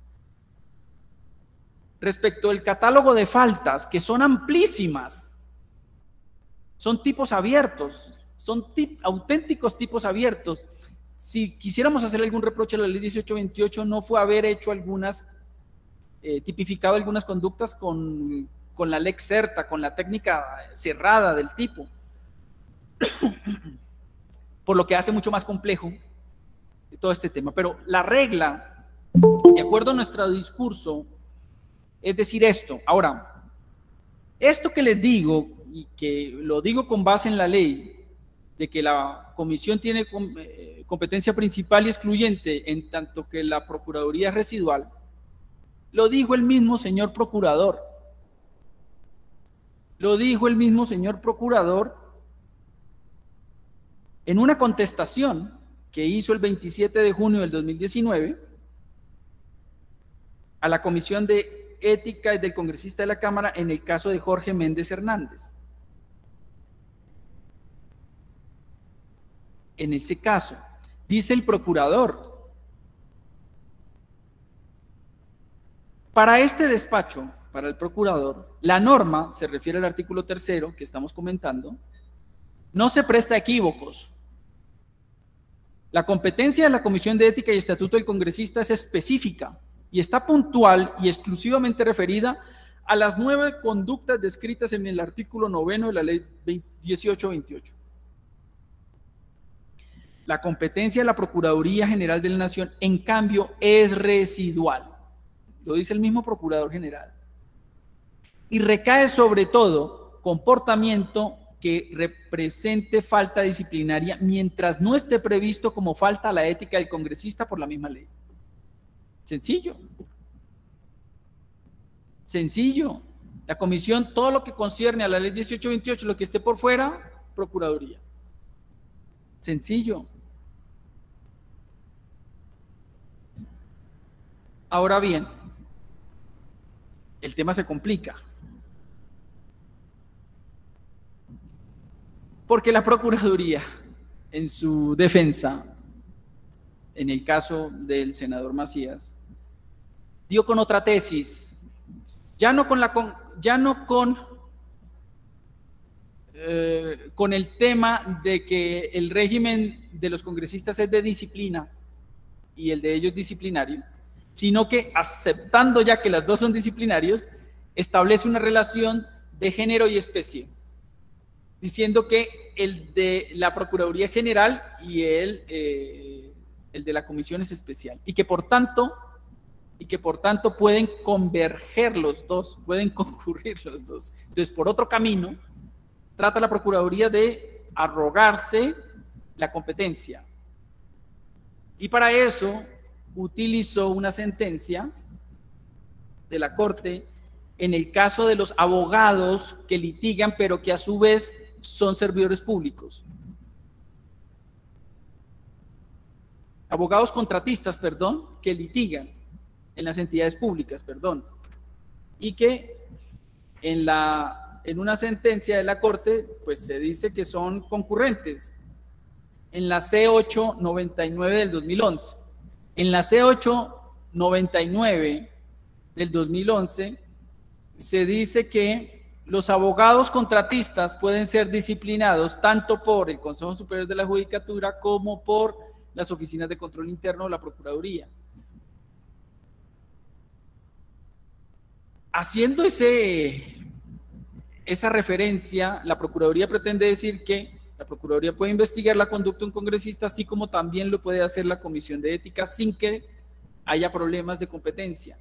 Respecto al catálogo de faltas, que son amplísimas, son tipos abiertos, son auténticos tipos abiertos. Si quisiéramos hacer algún reproche a la ley 1828, no fue haber hecho algunas, tipificado algunas conductas con la lex certa, con la técnica cerrada del tipo, por lo que hace mucho más complejo todo este tema. Pero la regla, de acuerdo a nuestro discurso, es decir esto. Ahora, esto que les digo, y que lo digo con base en la ley, de que la comisión tiene competencia principal y excluyente en tanto que la procuraduría es residual, lo dijo el mismo señor procurador. Lo dijo el mismo señor procurador en una contestación que hizo el 27 de junio del 2019 a la Comisión de Ética del congresista de la Cámara en el caso de Jorge Méndez Hernández. En ese caso, dice el procurador: para este despacho, para el procurador, la norma, se refiere al artículo 3º que estamos comentando, no se presta a equívocos. La competencia de la Comisión de Ética y Estatuto del Congresista es específica y está puntual y exclusivamente referida a las 9 conductas descritas en el artículo 9 de la ley 1828. La competencia de la Procuraduría General de la Nación, en cambio, es residual. Lo dice el mismo Procurador General. Y recae sobre todo comportamiento que represente falta disciplinaria mientras no esté previsto como falta a la ética del congresista por la misma ley. Sencillo. Sencillo. La comisión, todo lo que concierne a la ley 1828, lo que esté por fuera, Procuraduría. Sencillo. Ahora bien, el tema se complica. Porque la Procuraduría, en su defensa, en el caso del senador Macías, dio con otra tesis, ya no con el tema de que el régimen de los congresistas es de disciplina y el de ellos disciplinario, sino que aceptando ya que las dos son disciplinarios, establece una relación de género y especie, diciendo que el de la Procuraduría General y el de la Comisión es especial, y que por tanto pueden converger los dos, pueden concurrir los dos. Entonces, por otro camino, trata la Procuraduría de arrogarse la competencia. Y para eso utilizó una sentencia de la Corte en el caso de los abogados que litigan, pero que a su vez son servidores públicos. Abogados contratistas, perdón, que litigan en las entidades públicas, perdón, y que en una sentencia de la Corte, pues se dice que son concurrentes. En la C899 del 2011. En la C899 del 2011 se dice que los abogados contratistas pueden ser disciplinados tanto por el Consejo Superior de la Judicatura como por las oficinas de control interno o la Procuraduría. Haciendo esa referencia, la Procuraduría pretende decir que la Procuraduría puede investigar la conducta de un congresista, así como también lo puede hacer la Comisión de Ética sin que haya problemas de competencia.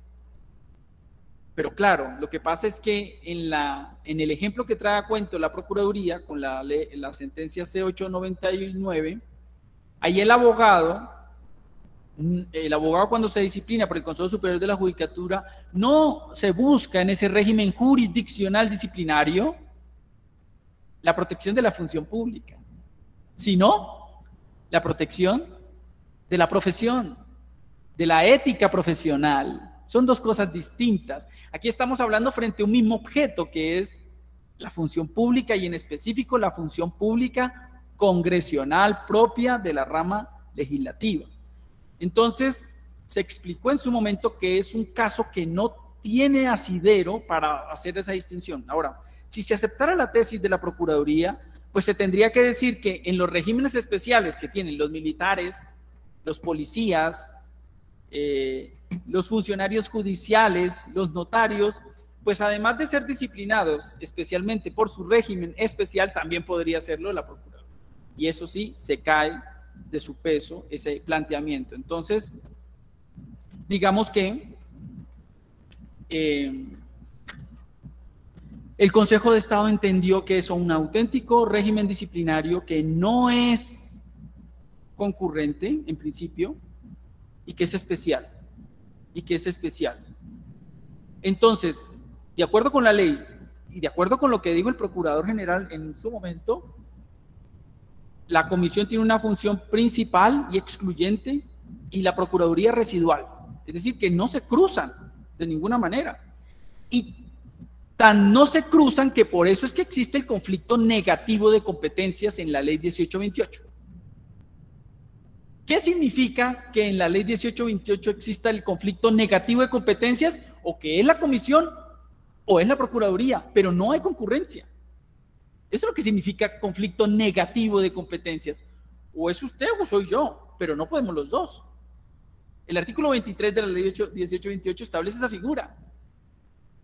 Pero claro, lo que pasa es que en el ejemplo que trae a cuento la Procuraduría con la sentencia C899, ahí el abogado cuando se disciplina por el Consejo Superior de la Judicatura no se busca en ese régimen jurisdiccional disciplinario la protección de la función pública, sino la protección de la profesión, de la ética profesional. Son dos cosas distintas. Aquí estamos hablando frente a un mismo objeto, que es la función pública y en específico la función pública congresional propia de la rama legislativa. Entonces, se explicó en su momento que es un caso que no tiene asidero para hacer esa distinción. Ahora, si se aceptara la tesis de la Procuraduría, pues se tendría que decir que en los regímenes especiales que tienen los militares, los policías, los funcionarios judiciales, los notarios, pues además de ser disciplinados especialmente por su régimen especial, también podría hacerlo la Procuraduría. Y eso sí, se cae de su peso ese planteamiento. Entonces, digamos que el Consejo de Estado entendió que es un auténtico régimen disciplinario que no es concurrente en principio y que es especial. Entonces, de acuerdo con la ley y de acuerdo con lo que dijo el Procurador General en su momento, la comisión tiene una función principal y excluyente y la Procuraduría residual. Es decir, que no se cruzan de ninguna manera. Y tan no se cruzan que por eso es que existe el conflicto negativo de competencias en la ley 1828. ¿Qué significa que en la ley 1828 exista el conflicto negativo de competencias? O que es la comisión o es la Procuraduría, pero no hay concurrencia. Eso es lo que significa conflicto negativo de competencias. O es usted o soy yo, pero no podemos los dos. El artículo 23 de la ley 1828 establece esa figura.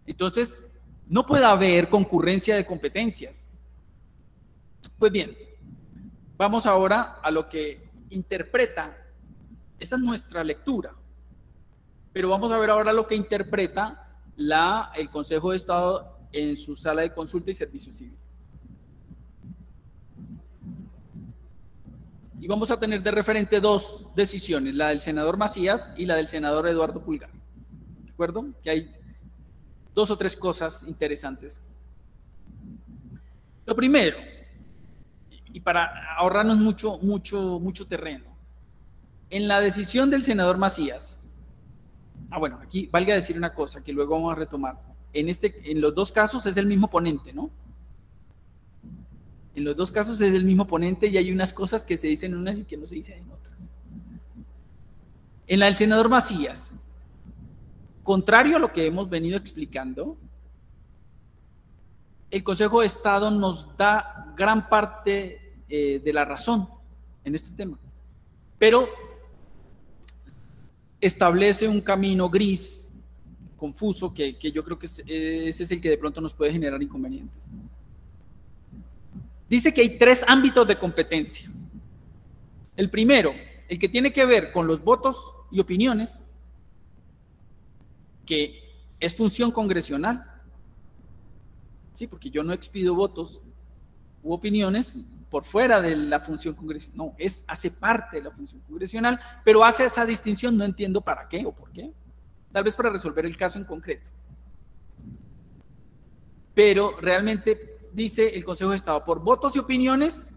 Entonces, no puede haber concurrencia de competencias. Pues bien, vamos ahora a lo que interpreta, esa es nuestra lectura, pero vamos a ver ahora lo que interpreta el Consejo de Estado en su sala de consulta y servicio civil. Y vamos a tener de referente dos decisiones, la del senador Macías y la del senador Eduardo Pulgar. ¿De acuerdo? Que hay dos o tres cosas interesantes. Lo primero, y para ahorrarnos mucho terreno, en la decisión del senador Macías, bueno, aquí valga decir una cosa que luego vamos a retomar. En los dos casos es el mismo ponente, ¿no? En los dos casos es el mismo ponente y hay unas cosas que se dicen en unas y que no se dicen en otras. En la del senador Macías, contrario a lo que hemos venido explicando, el Consejo de Estado nos da gran parte de la razón en este tema, pero establece un camino gris, confuso, que yo creo que ese es el que de pronto nos puede generar inconvenientes. Dice que hay tres ámbitos de competencia. El primero, el que tiene que ver con los votos y opiniones, que es función congresional. Sí, porque yo no expido votos u opiniones por fuera de la función congresional. No, hace parte de la función congresional, pero hace esa distinción, no entiendo para qué o por qué. Tal vez para resolver el caso en concreto. Pero realmente dice el Consejo de Estado, por votos y opiniones,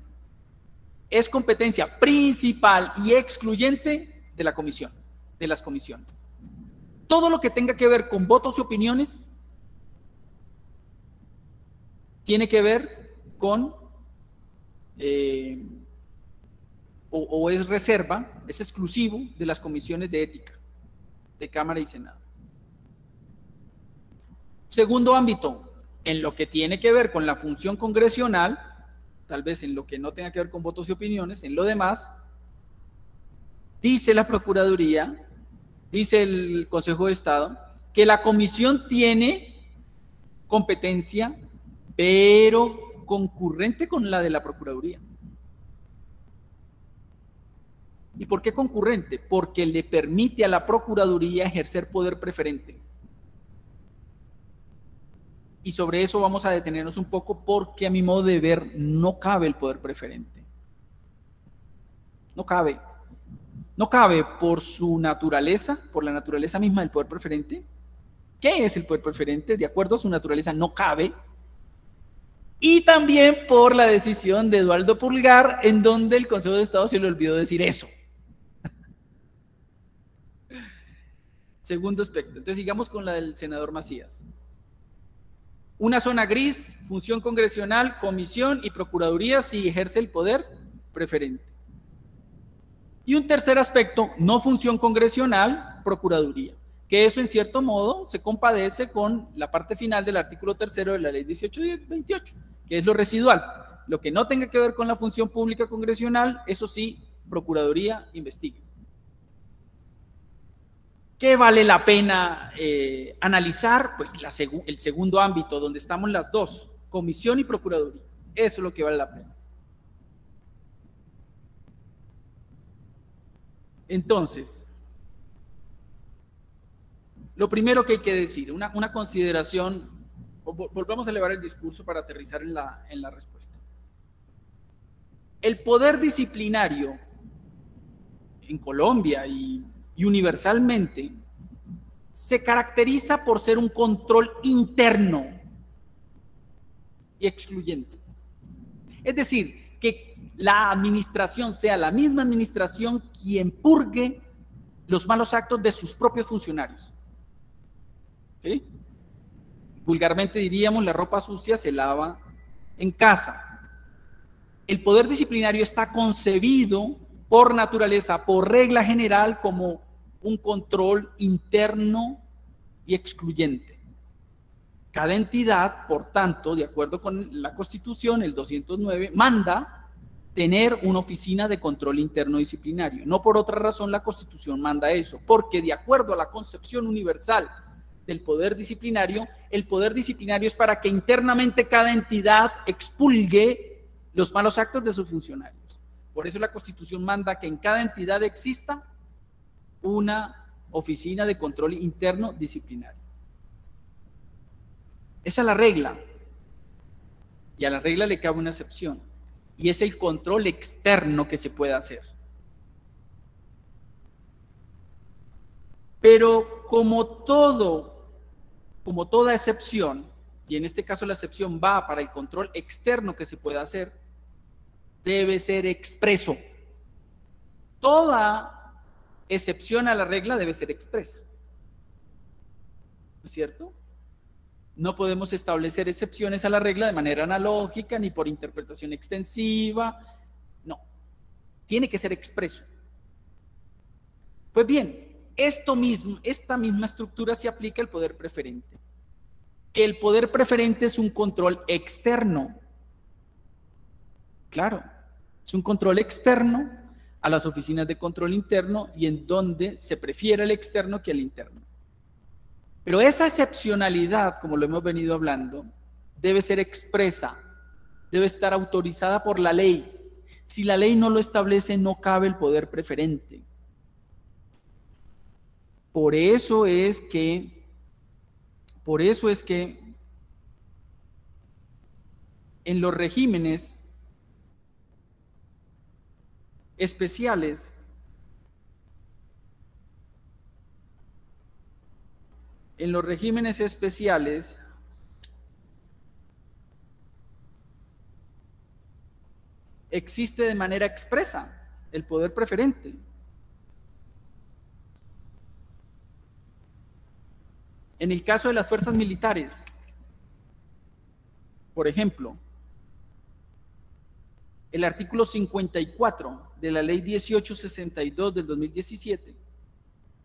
es competencia principal y excluyente de la comisión, de las comisiones. Todo lo que tenga que ver con votos y opiniones tiene que ver con o es reserva, es exclusivo de las comisiones de ética de Cámara y Senado. Segundo ámbito, en lo que tiene que ver con la función congresional, tal vez en lo que no tenga que ver con votos y opiniones, en lo demás, dice la Procuraduría, dice el Consejo de Estado, que la comisión tiene competencia, pero concurrente con la de la Procuraduría. ¿Y por qué concurrente? Porque le permite a la Procuraduría ejercer poder preferente. Y sobre eso vamos a detenernos un poco porque a mi modo de ver no cabe el poder preferente. No cabe. No cabe por su naturaleza, por la naturaleza misma del poder preferente. ¿Qué es el poder preferente? De acuerdo a su naturaleza no cabe. Y también por la decisión de Eduardo Pulgar, en donde el Consejo de Estado se le olvidó decir eso. Segundo aspecto. Entonces sigamos con la del senador Macías. Una zona gris, función congresional, comisión y procuraduría si ejerce el poder preferente. Y un tercer aspecto, no función congresional, procuraduría, que eso en cierto modo se compadece con la parte final del artículo 3º de la ley 1828, que es lo residual. Lo que no tenga que ver con la función pública congresional, eso sí, procuraduría investigue. ¿Qué vale la pena analizar? Pues el segundo ámbito, donde estamos las dos, comisión y procuraduría. Eso es lo que vale la pena. Entonces, lo primero que hay que decir, una consideración, volvamos a elevar el discurso para aterrizar en la respuesta. El poder disciplinario en Colombia y universalmente se caracteriza por ser un control interno y excluyente. Es decir, que la administración sea la misma administración quien purgue los malos actos de sus propios funcionarios. ¿Sí? Vulgarmente diríamos, la ropa sucia se lava en casa. El poder disciplinario está concebido por naturaleza, por regla general, como un control interno y excluyente. Cada entidad, por tanto, de acuerdo con la Constitución, el 209, manda tener una oficina de control interno disciplinario. No por otra razón la Constitución manda eso, porque de acuerdo a la concepción universal del poder disciplinario, el poder disciplinario es para que internamente cada entidad expulgue los malos actos de sus funcionarios. Por eso la Constitución manda que en cada entidad exista una oficina de control interno disciplinario. Esa es la regla. Y a la regla le cabe una excepción. Y es el control externo que se puede hacer. Pero como toda excepción, y en este caso la excepción va para el control externo que se puede hacer, debe ser expreso. Toda excepción a la regla debe ser expresa. ¿No es cierto? No podemos establecer excepciones a la regla de manera analógica ni por interpretación extensiva. No. Tiene que ser expreso. Pues bien, esta misma estructura se aplica al poder preferente. Que el poder preferente es un control externo. Claro, es un control externo a las oficinas de control interno y en donde se prefiere el externo que el interno. Pero esa excepcionalidad, como lo hemos venido hablando, debe ser expresa, debe estar autorizada por la ley. Si la ley no lo establece, no cabe el poder preferente. Por eso es que en los regímenes especiales existe de manera expresa el poder preferente. En el caso de las fuerzas militares, por ejemplo, el artículo 54 de la ley 1862 del 2017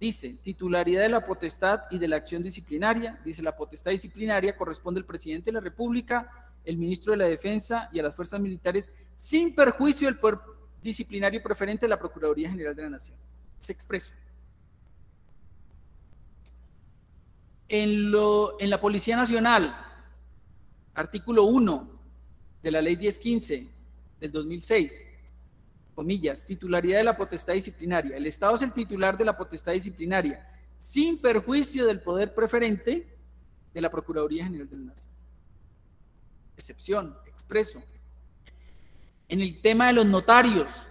dice: titularidad de la potestad y de la acción disciplinaria. Dice: la potestad disciplinaria corresponde al presidente de la República, el ministro de la Defensa y a las fuerzas militares, sin perjuicio del poder disciplinario preferente de la Procuraduría General de la Nación. Es expreso. En la Policía Nacional, artículo 1 de la ley 1015 del 2006, comillas, titularidad de la potestad disciplinaria. El Estado es el titular de la potestad disciplinaria, sin perjuicio del poder preferente de la Procuraduría General de la Nación. Excepción, expreso. En el tema de los notarios,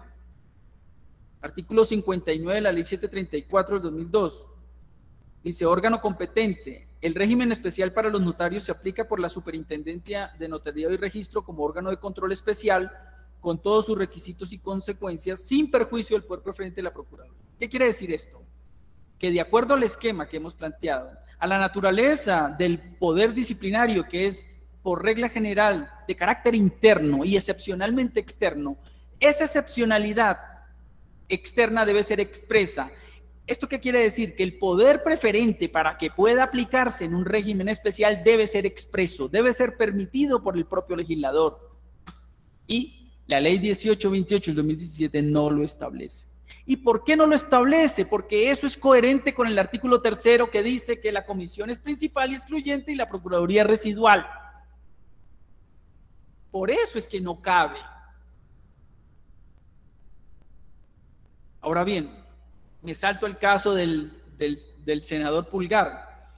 artículo 59 de la ley 734 del 2002, dice: órgano competente. El régimen especial para los notarios se aplica por la Superintendencia de Notariado y Registro como órgano de control especial, con todos sus requisitos y consecuencias, sin perjuicio del poder preferente de la Procuraduría. ¿Qué quiere decir esto? Que de acuerdo al esquema que hemos planteado, a la naturaleza del poder disciplinario, que es por regla general, de carácter interno y excepcionalmente externo, esa excepcionalidad externa debe ser expresa. ¿Esto qué quiere decir? Que el poder preferente para que pueda aplicarse en un régimen especial debe ser expreso, debe ser permitido por el propio legislador. Y la ley 1828 del 2017 no lo establece. ¿Y por qué no lo establece? Porque eso es coherente con el artículo 3º que dice que la comisión es principal y excluyente y la procuraduría residual. Por eso es que no cabe. Ahora bien, me salto el caso del senador Pulgar.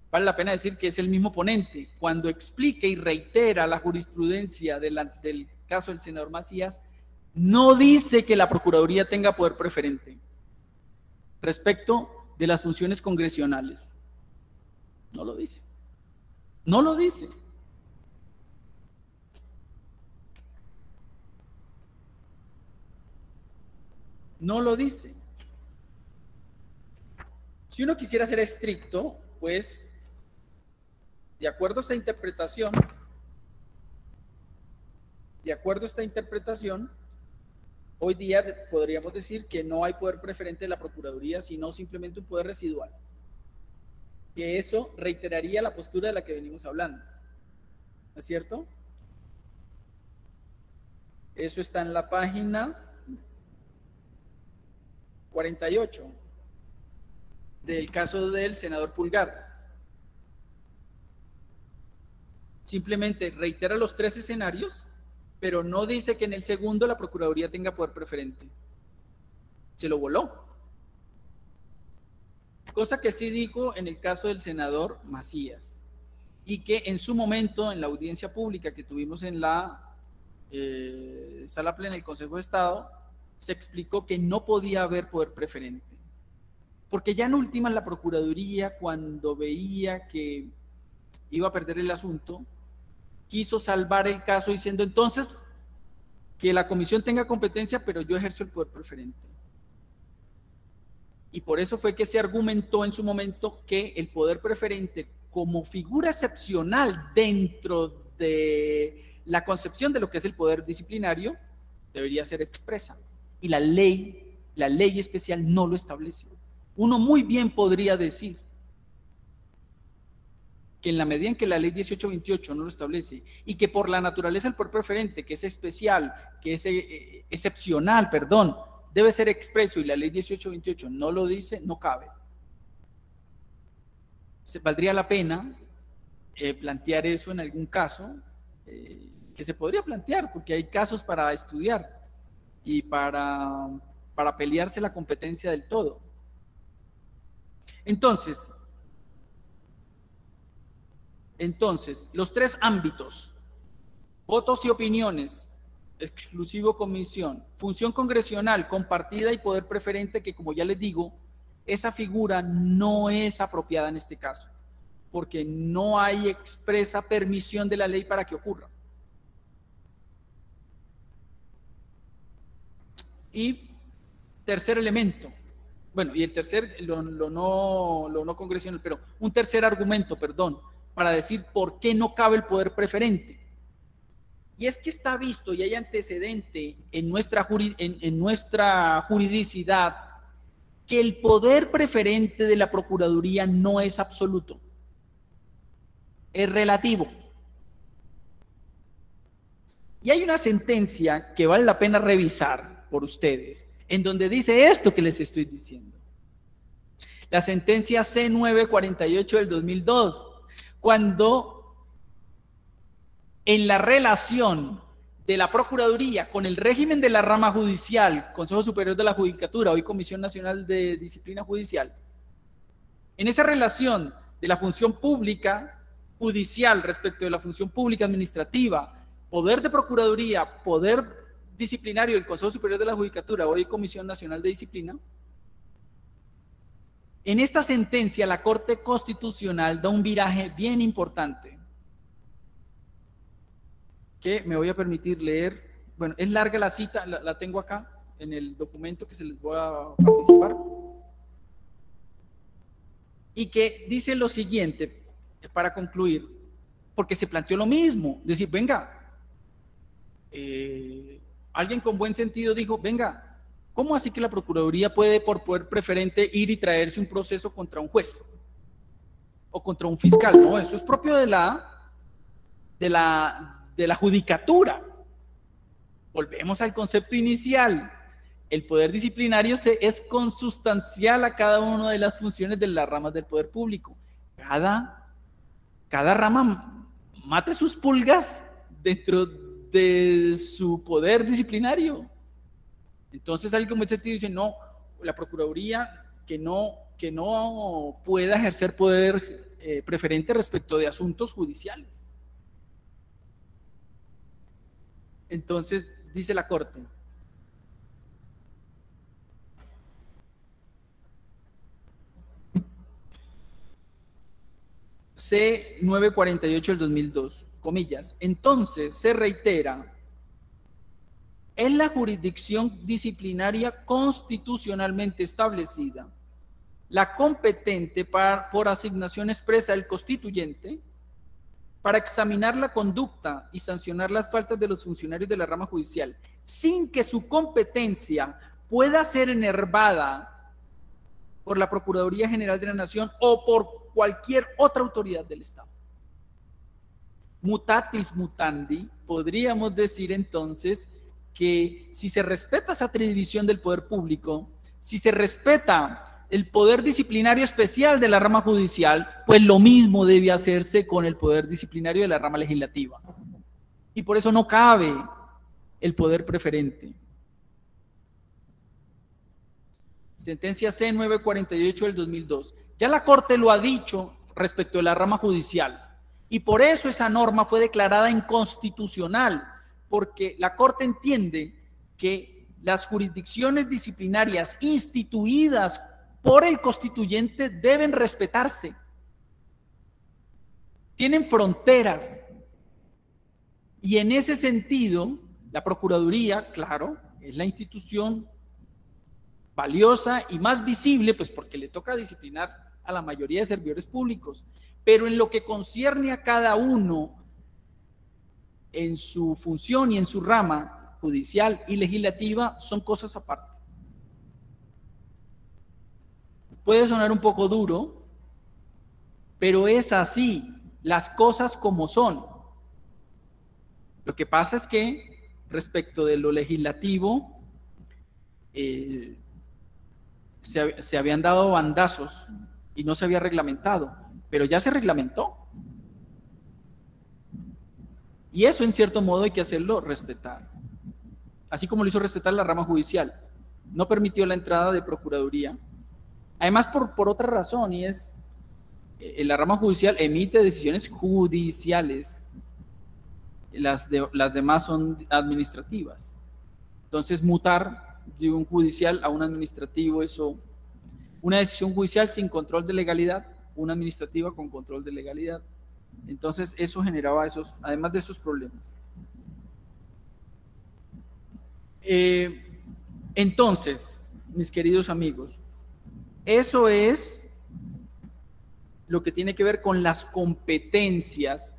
Vale la pena decir que es el mismo ponente. Cuando explica y reitera la jurisprudencia del caso del senador Macías, no dice que la Procuraduría tenga poder preferente respecto de las funciones congresionales. No lo dice. No lo dice. No lo dice. Si uno quisiera ser estricto, pues, de acuerdo a esta interpretación, hoy día podríamos decir que no hay poder preferente de la Procuraduría, sino simplemente un poder residual. Que eso reiteraría la postura de la que venimos hablando. ¿No es cierto? Eso está en la página 48 del caso del senador Pulgar. Simplemente reitera los 3 escenarios, pero no dice que en el segundo la Procuraduría tenga poder preferente. Se lo voló. Cosa que sí dijo en el caso del senador Macías, y que en su momento, en la audiencia pública que tuvimos en la sala plena del Consejo de Estado, se explicó que no podía haber poder preferente. Porque ya en últimas la Procuraduría, cuando veía que iba a perder el asunto, quiso salvar el caso diciendo entonces que la comisión tenga competencia, pero yo ejerzo el poder preferente. Y por eso fue que se argumentó en su momento que el poder preferente, como figura excepcional dentro de la concepción de lo que es el poder disciplinario, debería ser expresa. Y la ley especial no lo establece. Uno muy bien podría decir que en la medida en que la ley 1828 no lo establece y que por la naturaleza del poder preferente, que es especial, que es excepcional, perdón, debe ser expreso y la ley 1828 no lo dice, no cabe. Valdría la pena plantear eso en algún caso, que se podría plantear, porque hay casos para estudiar y para pelearse la competencia del todo. Entonces, los 3 ámbitos, votos y opiniones, exclusivo comisión, función congresional, compartida y poder preferente, que como ya les digo, esa figura no es apropiada en este caso, porque no hay expresa permisión de la ley para que ocurra. Y tercer elemento, bueno, y el tercer, lo no congresional, pero un tercer argumento, perdón, para decir por qué no cabe el poder preferente. Y es que está visto y hay antecedente en nuestra juridicidad que el poder preferente de la Procuraduría no es absoluto, es relativo. Y hay una sentencia que vale la pena revisar por ustedes, en donde dice esto que les estoy diciendo. La sentencia C948 del 2002, cuando en la relación de la Procuraduría con el régimen de la rama judicial, Consejo Superior de la Judicatura, hoy Comisión Nacional de Disciplina Judicial, en esa relación de la función pública judicial respecto de la función pública administrativa, poder de Procuraduría, poder disciplinario del Consejo Superior de la Judicatura, hoy Comisión Nacional de Disciplina, en esta sentencia la Corte Constitucional da un viraje bien importante que me voy a permitir leer. Bueno, es larga la cita, la tengo acá en el documento que se les voy a participar, y que dice lo siguiente, para concluir: porque se planteó lo mismo, decir, venga, alguien con buen sentido dijo, venga, ¿cómo así que la Procuraduría puede por poder preferente ir y traerse un proceso contra un juez o contra un fiscal? No, eso es propio de la judicatura. Volvemos al concepto inicial. El poder disciplinario es consustancial a cada una de las funciones de las ramas del poder público. Cada rama mate sus pulgas dentro de su poder disciplinario. Entonces alguien con ese sentido dice, no, la Procuraduría que no pueda ejercer poder preferente respecto de asuntos judiciales. Entonces dice la Corte, C948 del 2002, comillas, entonces se reitera, es la jurisdicción disciplinaria constitucionalmente establecida, la competente por asignación expresa del constituyente para examinar la conducta y sancionar las faltas de los funcionarios de la rama judicial, sin que su competencia pueda ser enervada por la Procuraduría General de la Nación o por cualquier otra autoridad del Estado. Mutatis mutandi, podríamos decir entonces que si se respeta esa división del poder público, si se respeta el poder disciplinario especial de la rama judicial, pues lo mismo debe hacerse con el poder disciplinario de la rama legislativa. Y por eso no cabe el poder preferente. Sentencia C948 del 2002. Ya la Corte lo ha dicho respecto de la rama judicial y por eso esa norma fue declarada inconstitucional, porque la Corte entiende que las jurisdicciones disciplinarias instituidas por el constituyente deben respetarse. Tienen fronteras y en ese sentido la Procuraduría, claro, es la institución valiosa y más visible, pues porque le toca disciplinar a la mayoría de servidores públicos, pero en lo que concierne a cada uno en su función y en su rama judicial y legislativa son cosas aparte. Puede sonar un poco duro, pero es así, las cosas como son. Lo que pasa es que respecto de lo legislativo se habían dado bandazos y no se había reglamentado, pero ya se reglamentó. Y eso en cierto modo hay que hacerlo respetar. Así como lo hizo respetar la rama judicial. No permitió la entrada de Procuraduría. Además por otra razón, y es la rama judicial emite decisiones judiciales. Las demás son administrativas. Entonces mutar de un judicial a un administrativo, eso, una decisión judicial sin control de legalidad, una administrativa con control de legalidad. Entonces eso generaba además de esos problemas. Entonces, mis queridos amigos, eso es lo que tiene que ver con las competencias.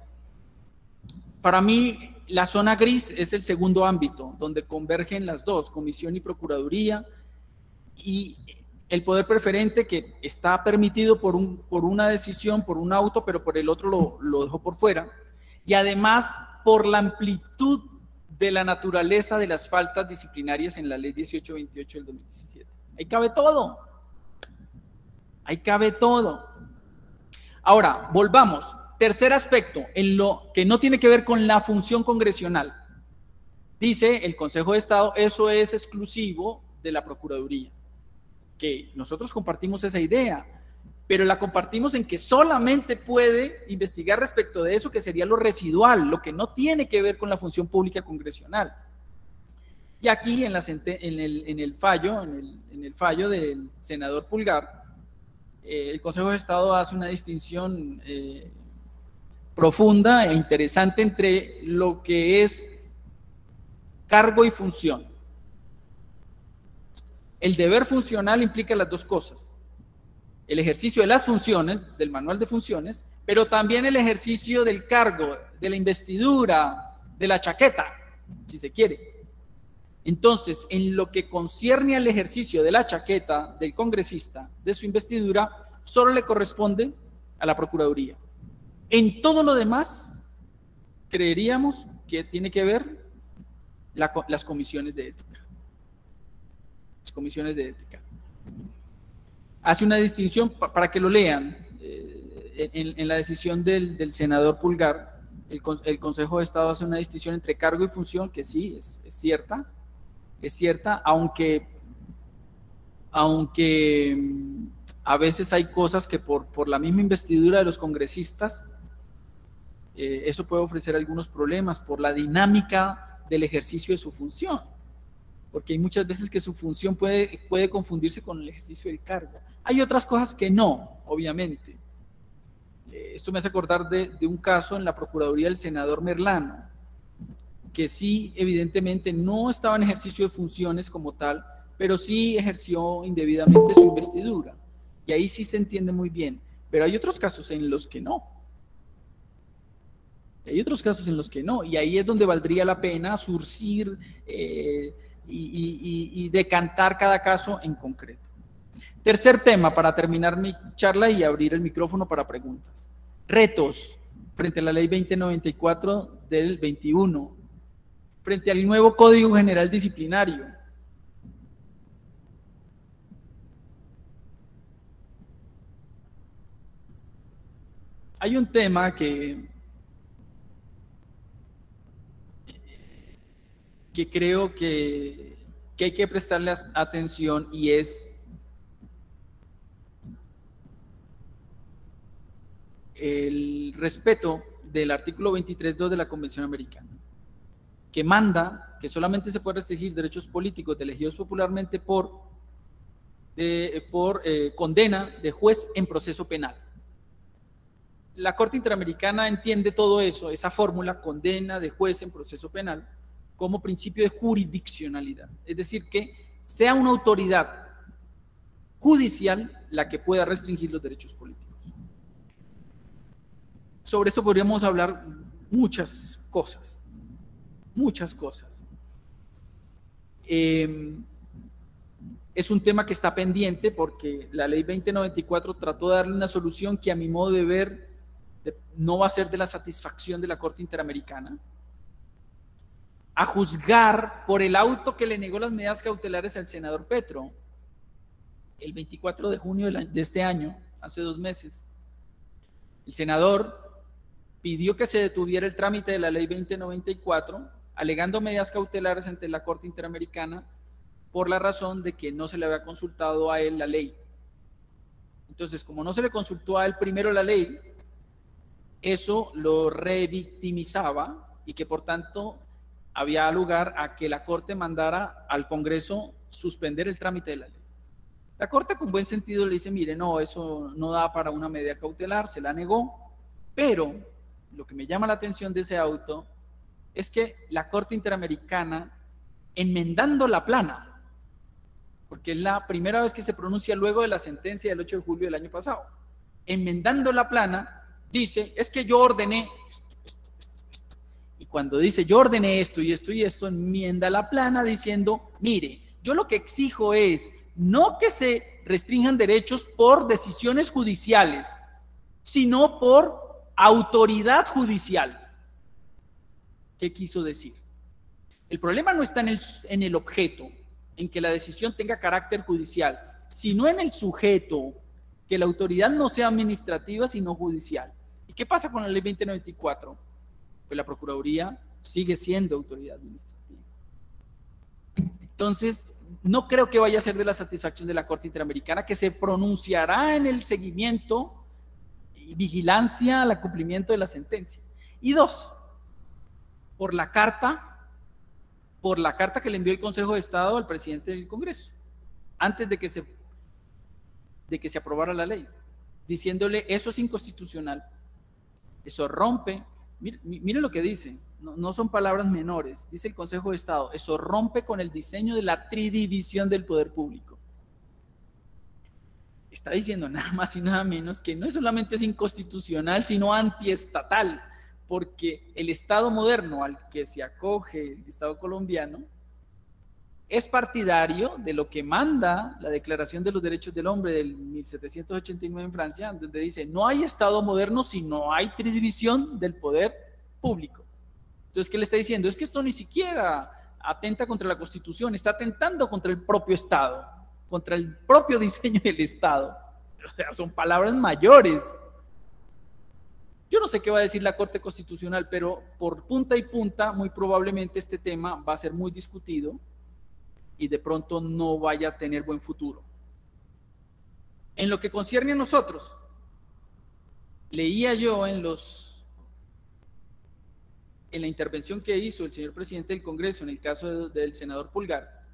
Para mí, la zona gris es el segundo ámbito, donde convergen las dos, comisión y procuraduría, y el poder preferente que está permitido por una decisión, por un auto, pero por el otro lo dejó por fuera, y además por la amplitud de la naturaleza de las faltas disciplinarias en la ley 1828 del 2017. Ahí cabe todo. Ahí cabe todo. Ahora, volvamos. Tercer aspecto, en lo que no tiene que ver con la función congresional. Dice el Consejo de Estado, eso es exclusivo de la Procuraduría. Que nosotros compartimos esa idea, pero la compartimos en que solamente puede investigar respecto de eso que sería lo residual, lo que no tiene que ver con la función pública congresional. Y aquí en el fallo del senador Pulgar, el Consejo de Estado hace una distinción profunda e interesante entre lo que es cargo y función. El deber funcional implica las dos cosas: el ejercicio de las funciones, del manual de funciones, pero también el ejercicio del cargo, de la investidura, de la chaqueta, si se quiere. Entonces, en lo que concierne al ejercicio de la chaqueta del congresista, de su investidura, solo le corresponde a la Procuraduría. En todo lo demás, creeríamos que tiene que ver las comisiones de ética. Las comisiones de ética. Hace una distinción, para que lo lean, en la decisión del senador Pulgar, el Consejo de Estado hace una distinción entre cargo y función, que sí, es cierta, aunque a veces hay cosas que por la misma investidura de los congresistas, eso puede ofrecer algunos problemas por la dinámica del ejercicio de su función, porque hay muchas veces que su función puede confundirse con el ejercicio del cargo. Hay otras cosas que no, obviamente. Esto me hace acordar de un caso en la Procuraduría del senador Merlano, que sí, evidentemente, no estaba en ejercicio de funciones como tal, pero sí ejerció indebidamente su investidura. Y ahí sí se entiende muy bien. Pero hay otros casos en los que no. Y ahí es donde valdría la pena surcir y decantar cada caso en concreto. Tercer tema, para terminar mi charla y abrir el micrófono para preguntas. Retos frente a la Ley 2094 del 21, frente al nuevo Código General Disciplinario. Hay un tema que creo que hay que prestarle atención, y es el respeto del artículo 23.2 de la Convención Americana, que manda que solamente se puede restringir derechos políticos elegidos popularmente por condena de juez en proceso penal. La Corte Interamericana entiende todo eso, esa fórmula, condena de juez en proceso penal, como principio de jurisdiccionalidad, es decir, que sea una autoridad judicial la que pueda restringir los derechos políticos. Sobre esto podríamos hablar muchas cosas. Es un tema que está pendiente porque la Ley 2094 trató de darle una solución que, a mi modo de ver, no va a ser de la satisfacción de la Corte Interamericana. A juzgar por el auto que le negó las medidas cautelares al senador Petro el 24 de junio de este año, hace 2 meses. El senador pidió que se detuviera el trámite de la Ley 2094, alegando medidas cautelares ante la Corte Interamericana por la razón de que no se le había consultado a él la ley. Entonces, como no se le consultó a él primero la ley, eso lo revictimizaba y que por tanto había lugar a que la Corte mandara al Congreso suspender el trámite de la ley. La Corte, con buen sentido, le dice: mire, no, eso no da para una medida cautelar, se la negó, pero lo que me llama la atención de ese auto es que la Corte Interamericana, enmendando la plana, porque es la primera vez que se pronuncia luego de la sentencia del 8 de julio del año pasado, enmendando la plana, dice: es que yo ordené esto. Y cuando dice yo ordené esto y esto y esto, enmienda la plana diciendo: mire, yo lo que exijo es no que se restrinjan derechos por decisiones judiciales, sino por autoridad judicial. ¿Qué quiso decir? El problema no está en el objeto, en que la decisión tenga carácter judicial, sino en el sujeto, que la autoridad no sea administrativa, sino judicial. ¿Y qué pasa con la Ley 2094? Pues la Procuraduría sigue siendo autoridad administrativa. Entonces, no creo que vaya a ser de la satisfacción de la Corte Interamericana, que se pronunciará en el seguimiento y vigilancia al cumplimiento de la sentencia. Y 2, por la carta que le envió el Consejo de Estado al presidente del Congreso, antes de que se aprobara la ley, diciéndole: eso es inconstitucional, eso rompe. Mire lo que dice, no son palabras menores, dice el Consejo de Estado: eso rompe con el diseño de la tridivisión del poder público. está diciendo nada más y nada menos que no solamente es inconstitucional, sino antiestatal, porque el Estado moderno al que se acoge el Estado colombiano es partidario de lo que manda la Declaración de los Derechos del Hombre del 1789 en Francia, donde dice, no hay Estado moderno si no hay tridivisión del poder público. Entonces, ¿qué le está diciendo? Es que esto ni siquiera atenta contra la Constitución, está atentando contra el propio Estado, contra el propio diseño del Estado. O sea, son palabras mayores. Yo no sé qué va a decir la Corte Constitucional, pero por punta y punta, muy probablemente este tema va a ser muy discutido y de pronto no vaya a tener buen futuro. En lo que concierne a nosotros, leía yo en la intervención que hizo el señor presidente del Congreso en el caso del senador Pulgar,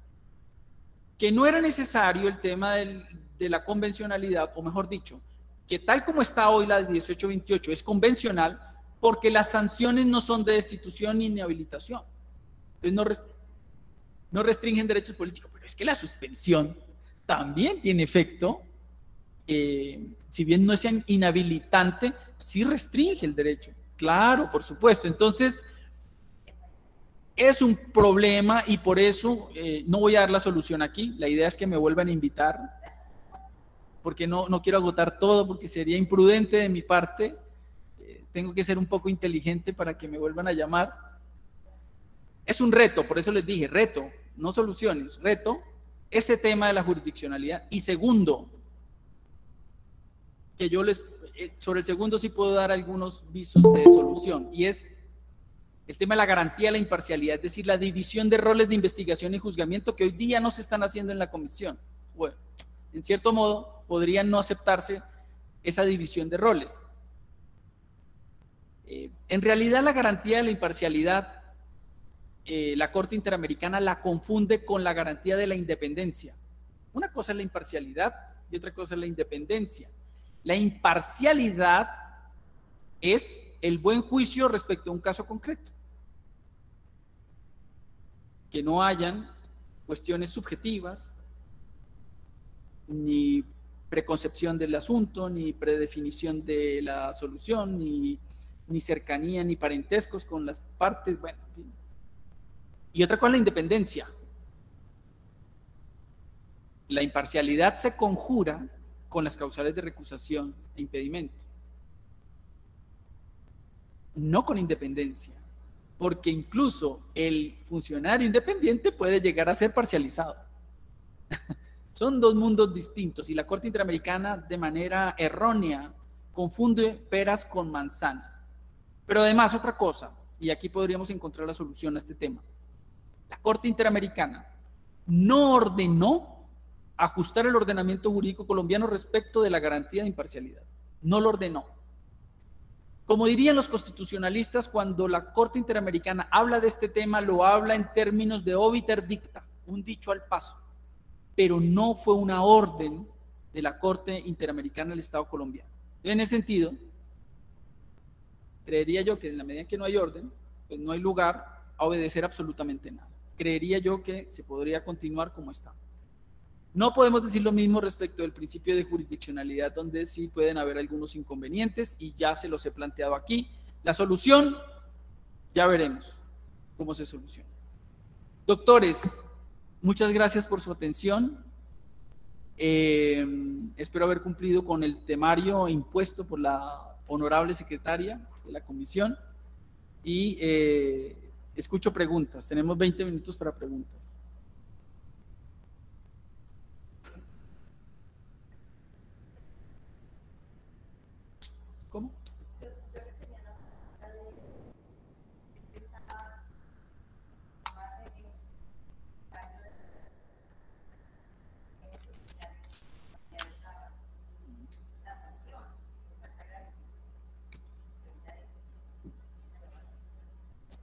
que no era necesario el tema de la convencionalidad, o mejor dicho, que tal como está hoy la 1828 es convencional porque las sanciones no son de destitución ni inhabilitación. Entonces no restringen derechos políticos, pero es que la suspensión también tiene efecto, si bien no es inhabilitante, sí restringe el derecho. Claro, por supuesto. Entonces, es un problema y por eso no voy a dar la solución aquí. La idea es que me vuelvan a invitar, porque no quiero agotar todo, porque sería imprudente de mi parte. Tengo que ser un poco inteligente para que me vuelvan a llamar. Es un reto, por eso les dije, reto, no soluciones, reto, ese tema de la jurisdiccionalidad. Y segundo, que yo sobre el segundo sí puedo dar algunos visos de solución, y es el tema de la garantía de la imparcialidad, es decir, la división de roles de investigación y juzgamiento que hoy día no se están haciendo en la comisión. Bueno, en cierto modo, podrían no aceptarse esa división de roles. En realidad, la garantía de la imparcialidad, la Corte Interamericana la confunde con la garantía de la independencia. Una cosa es la imparcialidad y otra cosa es la independencia. La imparcialidad es el buen juicio respecto a un caso concreto. Que no hayan cuestiones subjetivas, ni preconcepción del asunto, ni predefinición de la solución, ni cercanía, ni parentescos con las partes, bueno, en fin. Y otra cosa es la independencia. La imparcialidad se conjura con las causales de recusación e impedimento, no con independencia, porque incluso el funcionario independiente puede llegar a ser parcializado. Son dos mundos distintos y la Corte Interamericana de manera errónea confunde peras con manzanas. Pero además otra cosa, y aquí podríamos encontrar la solución a este tema. La Corte Interamericana no ordenó ajustar el ordenamiento jurídico colombiano respecto de la garantía de imparcialidad. No lo ordenó. Como dirían los constitucionalistas, cuando la Corte Interamericana habla de este tema, lo habla en términos de obiter dicta, un dicho al paso, pero no fue una orden de la Corte Interamericana del Estado colombiano. En ese sentido, creería yo que en la medida en que no hay orden, pues no hay lugar a obedecer absolutamente nada. Creería yo que se podría continuar como está. No podemos decir lo mismo respecto del principio de jurisdiccionalidad, donde sí pueden haber algunos inconvenientes y ya se los he planteado aquí. La solución, ya veremos cómo se soluciona. Doctores, muchas gracias por su atención. Espero haber cumplido con el temario impuesto por la honorable secretaria de la comisión y escucho preguntas. Tenemos 20 minutos para preguntas. ¿Cómo?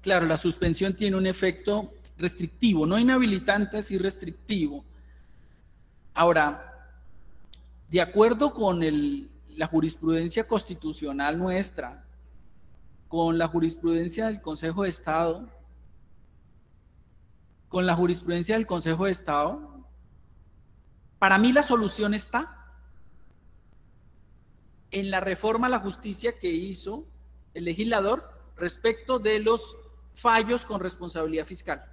Claro, la suspensión tiene un efecto restrictivo, no inhabilitante, sí restrictivo. Ahora, de acuerdo con la jurisprudencia constitucional nuestra, con la jurisprudencia del Consejo de Estado, para mí la solución está. en la reforma a la justicia que hizo el legislador respecto de los fallos con responsabilidad fiscal.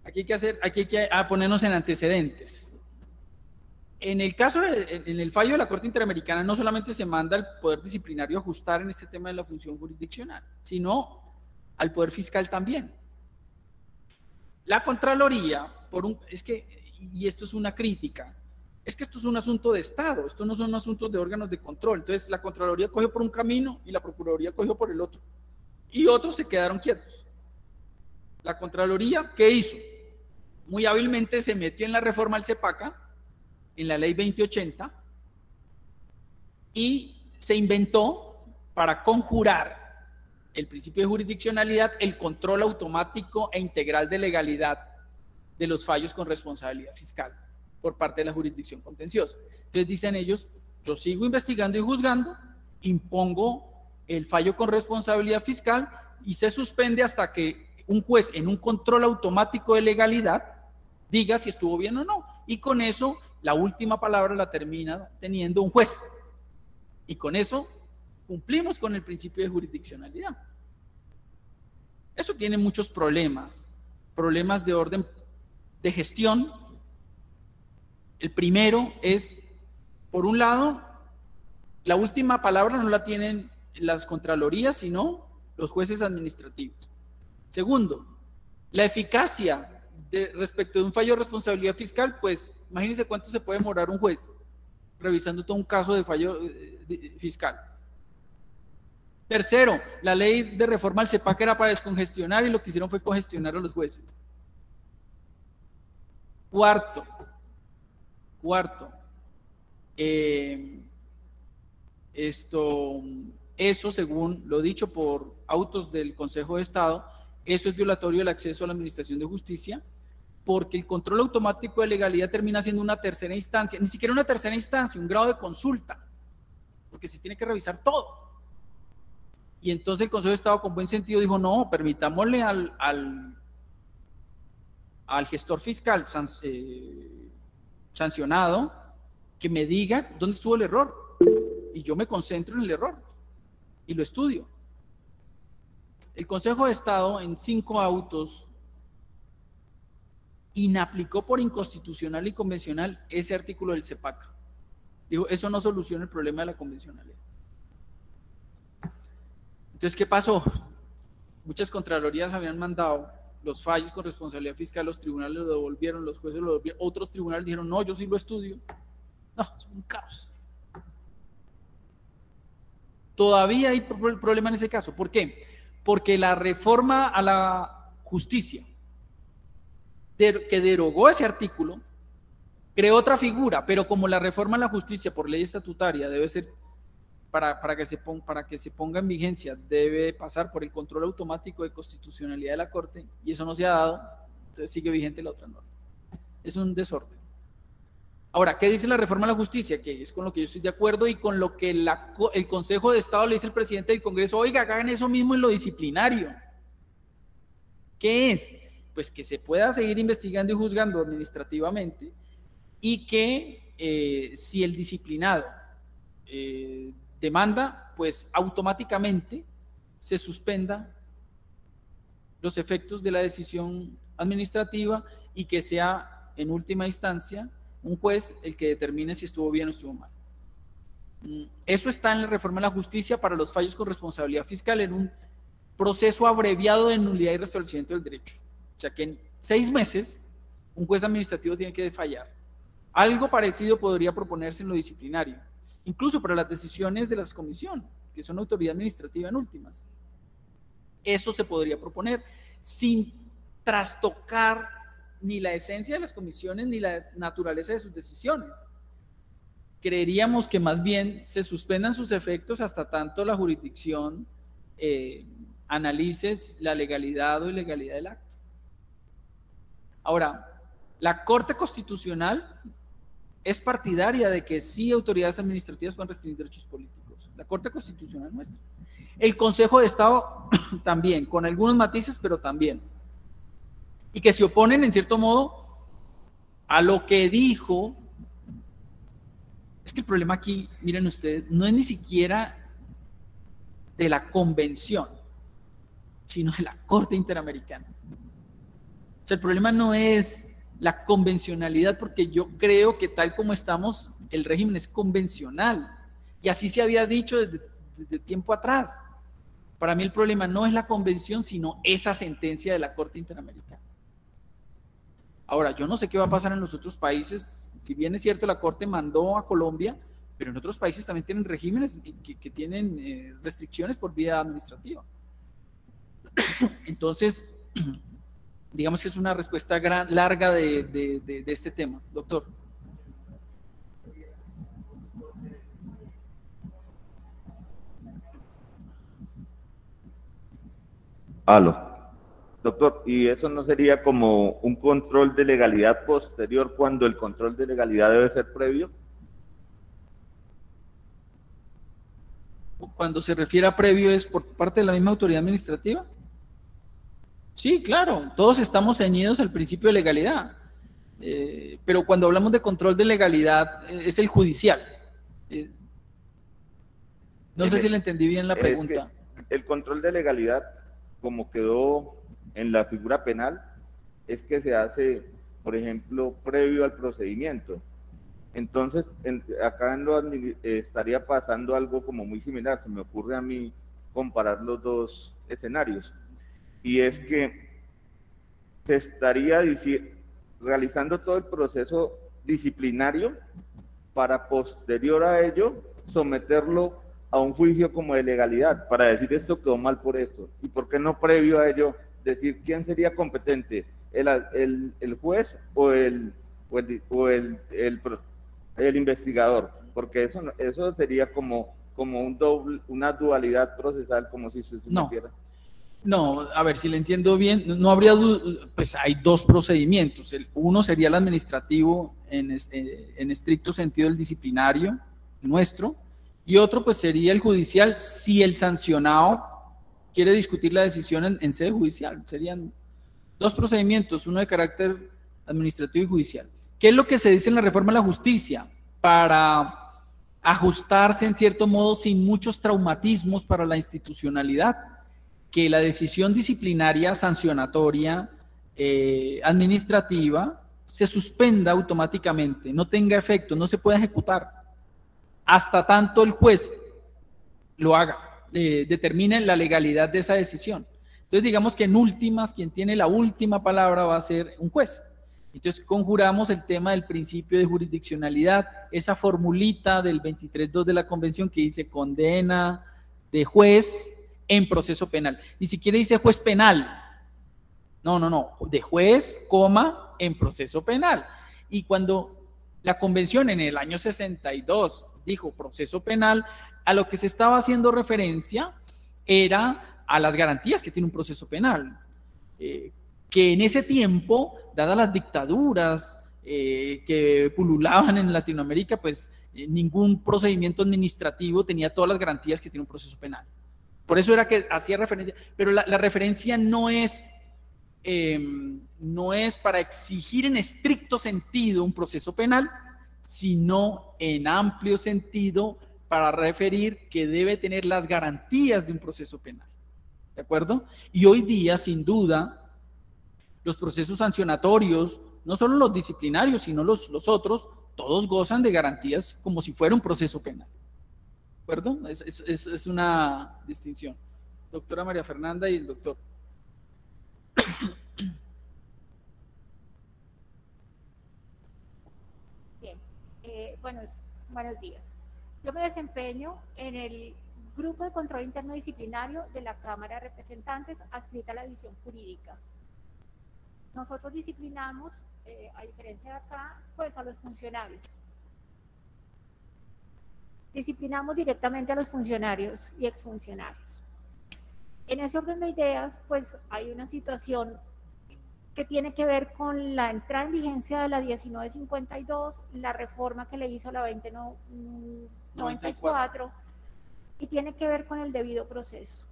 Aquí hay que ponernos en antecedentes. En el caso, en el fallo de la Corte Interamericana, no solamente se manda al Poder Disciplinario a ajustar en este tema de la función jurisdiccional, sino al Poder Fiscal también. La Contraloría, y esto es una crítica, es que esto es un asunto de Estado, esto no son asuntos de órganos de control. Entonces la Contraloría cogió por un camino y la Procuraduría cogió por el otro. Y otros se quedaron quietos. La Contraloría, ¿qué hizo? Muy hábilmente se metió en la reforma al CEPACA, en la ley 2080, y se inventó, para conjurar el principio de jurisdiccionalidad, el control automático e integral de legalidad de los fallos con responsabilidad fiscal por parte de la jurisdicción contenciosa. Entonces dicen ellos, yo sigo investigando y juzgando, impongo el fallo con responsabilidad fiscal y se suspende hasta que un juez en un control automático de legalidad diga si estuvo bien o no. Y con eso la última palabra la termina teniendo un juez. Y con eso cumplimos con el principio de jurisdiccionalidad. Eso tiene muchos problemas de orden de gestión. El primero es, por un lado, la última palabra no la tienen las contralorías, sino los jueces administrativos. Segundo, la eficacia respecto de un fallo de responsabilidad fiscal, pues imagínense cuánto se puede demorar un juez revisando todo un caso de fallo fiscal. Tercero, la ley de reforma al CEPAC era para descongestionar y lo que hicieron fue congestionar a los jueces. Cuarto, eso según lo dicho por autos del Consejo de Estado, eso es violatorio del acceso a la administración de justicia, porque el control automático de legalidad termina siendo una tercera instancia, ni siquiera una tercera instancia, un grado de consulta, porque se tiene que revisar todo. Y entonces el Consejo de Estado, con buen sentido, dijo, no, permitámosle al gestor fiscal sancionado que me diga dónde estuvo el error, y yo me concentro en el error y lo estudio. El Consejo de Estado, en 5 autos, inaplicó por inconstitucional y convencional ese artículo del CEPAC. Dijo, eso no soluciona el problema de la convencionalidad. Entonces, ¿qué pasó? Muchas contralorías habían mandado los fallos con responsabilidad fiscal, los tribunales lo devolvieron, los jueces lo devolvieron, otros tribunales dijeron, no, yo sí lo estudio. No, es un caos. Todavía hay problema en ese caso. ¿Por qué? Porque la reforma a la justicia que derogó ese artículo creó otra figura, pero como la reforma a la justicia por ley estatutaria debe ser, para que se ponga en vigencia, debe pasar por el control automático de constitucionalidad de la Corte, y eso no se ha dado, entonces sigue vigente la otra norma. Es un desorden. Ahora, ¿qué dice la reforma a la justicia? Que es con lo que yo estoy de acuerdo y con lo que el Consejo de Estado le dice al presidente del Congreso, oiga, hagan eso mismo en lo disciplinario. ¿Qué es? Pues que se pueda seguir investigando y juzgando administrativamente, y que si el disciplinado demanda, pues automáticamente se suspenda los efectos de la decisión administrativa y que sea en última instancia un juez el que determine si estuvo bien o estuvo mal. Eso está en la reforma de la justicia para los fallos con responsabilidad fiscal en un proceso abreviado de nulidad y restablecimiento del derecho. O sea que en 6 meses un juez administrativo tiene que fallar. Algo parecido podría proponerse en lo disciplinario, incluso para las decisiones de las comisiones, que son autoridad administrativa en últimas. Eso se podría proponer sin trastocar ni la esencia de las comisiones ni la naturaleza de sus decisiones. Creeríamos que más bien se suspendan sus efectos hasta tanto la jurisdicción analice la legalidad o ilegalidad del acto. Ahora, la Corte Constitucional es partidaria de que sí autoridades administrativas pueden restringir derechos políticos. La Corte Constitucional nuestra. El Consejo de Estado también, con algunos matices, pero también. Y que se oponen, en cierto modo, a lo que dijo que el problema aquí, miren ustedes, no es ni siquiera de la convención, sino de la Corte Interamericana. O sea, el problema no es la convencionalidad, porque yo creo que tal como estamos, el régimen es convencional, y así se había dicho desde tiempo atrás. Para mí el problema no es la convención, sino esa sentencia de la Corte Interamericana. Ahora, yo no sé qué va a pasar en los otros países. Si bien es cierto, la Corte mandó a Colombia, pero en otros países también tienen regímenes que tienen restricciones por vía administrativa. Entonces, digamos que es una respuesta larga de este tema. Doctor. Aló. Doctor, ¿y eso no sería como un control de legalidad posterior cuando el control de legalidad debe ser previo? Cuando se refiere a previo, ¿es por parte de la misma autoridad administrativa? Sí, claro, todos estamos ceñidos al principio de legalidad, pero cuando hablamos de control de legalidad es el judicial. No sé si le entendí bien la pregunta. Es que el control de legalidad, como quedó en la figura penal, es que se hace, por ejemplo, previo al procedimiento. Entonces, acá estaría pasando algo como muy similar. Se me ocurre a mí comparar los dos escenarios. Y es que se estaría realizando todo el proceso disciplinario para posterior a ello someterlo a un juicio como de legalidad, para decir esto quedó mal por esto. ¿Y por qué no previo a ello decir quién sería competente? ¿El juez o el investigador? Porque eso sería como una dualidad procesal, como si se sometiera. No, a ver, si le entiendo bien, no habría pues hay dos procedimientos. Uno sería el administrativo en estricto sentido, el disciplinario nuestro, y otro pues sería el judicial si el sancionado quiere discutir la decisión en sede judicial. Serían dos procedimientos, uno de carácter administrativo y judicial. ¿Qué es lo que se dice en la reforma de la justicia? Para ajustarse en cierto modo sin muchos traumatismos para la institucionalidad, que la decisión disciplinaria sancionatoria administrativa se suspenda automáticamente, no tenga efecto, no se pueda ejecutar hasta tanto el juez lo haga, determine la legalidad de esa decisión. Entonces digamos que en últimas, quien tiene la última palabra va a ser un juez. Entonces conjuramos el tema del principio de jurisdiccionalidad, esa formulita del 23.2 de la Convención que dice condena de juez en proceso penal. Ni siquiera dice juez penal. No, de juez, coma, en proceso penal. Y cuando la Convención en el año 62 dijo proceso penal, a lo que se estaba haciendo referencia era a las garantías que tiene un proceso penal. Que en ese tiempo, dadas las dictaduras que pululaban en Latinoamérica, pues ningún procedimiento administrativo tenía todas las garantías que tiene un proceso penal. Por eso era que hacía referencia, pero la referencia no es para exigir en estricto sentido un proceso penal, sino en amplio sentido para referir que debe tener las garantías de un proceso penal. ¿De acuerdo? Y hoy día, sin duda, los procesos sancionatorios, no solo los disciplinarios, sino los otros, todos gozan de garantías como si fuera un proceso penal. ¿De acuerdo? Es una distinción. Doctora María Fernanda y el doctor. Bien, buenos días. Yo me desempeño en el Grupo de Control Interno Disciplinario de la Cámara de Representantes, adscrita a la División Jurídica. Nosotros disciplinamos, a diferencia de acá, pues a los funcionarios. Disciplinamos directamente a los funcionarios y exfuncionarios. En ese orden de ideas, pues hay una situación que tiene que ver con la entrada en vigencia de la 1952, la reforma que le hizo la 2094, y tiene que ver con el debido proceso.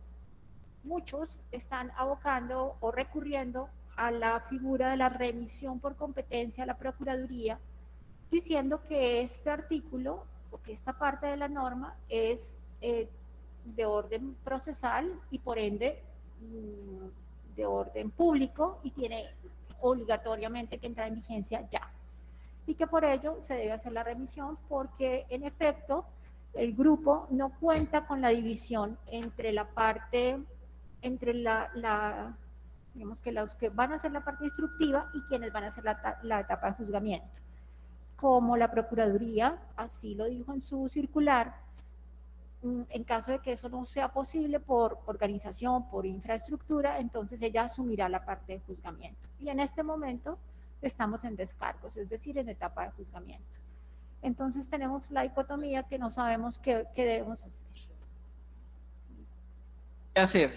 Muchos están abocando o recurriendo a la figura de la remisión por competencia a la Procuraduría, diciendo que este artículo, esta parte de la norma es de orden procesal y por ende de orden público y tiene obligatoriamente que entrar en vigencia ya. Y que por ello se debe hacer la remisión porque en efecto el grupo no cuenta con la división entre la parte, entre digamos que los que van a hacer la parte instructiva y quienes van a hacer la etapa de juzgamiento. Como la Procuraduría así lo dijo en su circular, en caso de que eso no sea posible por organización, por infraestructura, entonces ella asumirá la parte de juzgamiento. Y en este momento estamos en descargos, es decir, en etapa de juzgamiento. Entonces tenemos la dicotomía que no sabemos qué debemos hacer. ¿Qué hacer?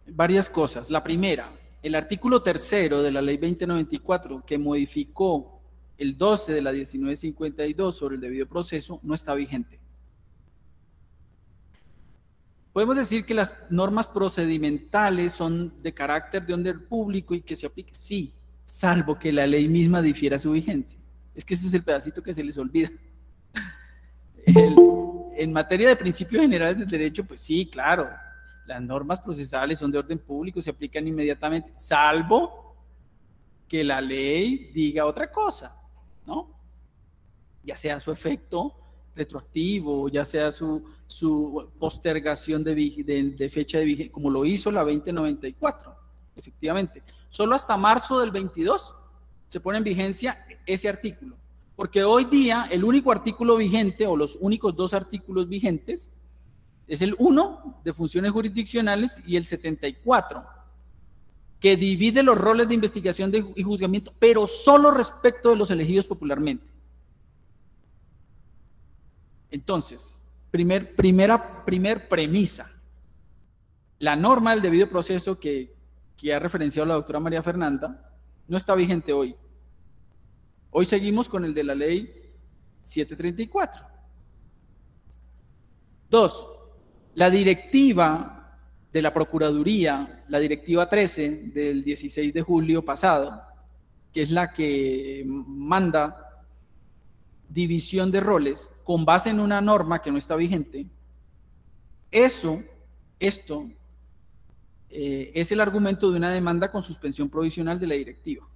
Varias cosas. La primera, el artículo 3º de la ley 2094 que modificó el 12 de la 1952 sobre el debido proceso no está vigente. Podemos decir que las normas procedimentales son de carácter de orden público y que se aplique, sí, salvo que la ley misma difiera su vigencia. Es que ese es el pedacito que se les olvida. En materia de principios generales del derecho, pues sí, claro, las normas procesales son de orden público, se aplican inmediatamente, salvo que la ley diga otra cosa, ¿no? Ya sea su efecto retroactivo, ya sea su postergación de fecha de vigencia, como lo hizo la 2094, efectivamente. Solo hasta marzo del 22 se pone en vigencia ese artículo, porque hoy día el único artículo vigente, o los únicos 2 artículos vigentes, es el 1 de funciones jurisdiccionales y el 74, que divide los roles de investigación y juzgamiento, pero solo respecto de los elegidos popularmente. Entonces, primer premisa, la norma del debido proceso que ha referenciado la doctora María Fernanda no está vigente hoy. Hoy seguimos con el de la ley 734. 2. La directiva de la Procuraduría, la directiva 13 del 16 de julio pasado, que es la que manda división de roles con base en una norma que no está vigente, esto es el argumento de una demanda con suspensión provisional de la directiva.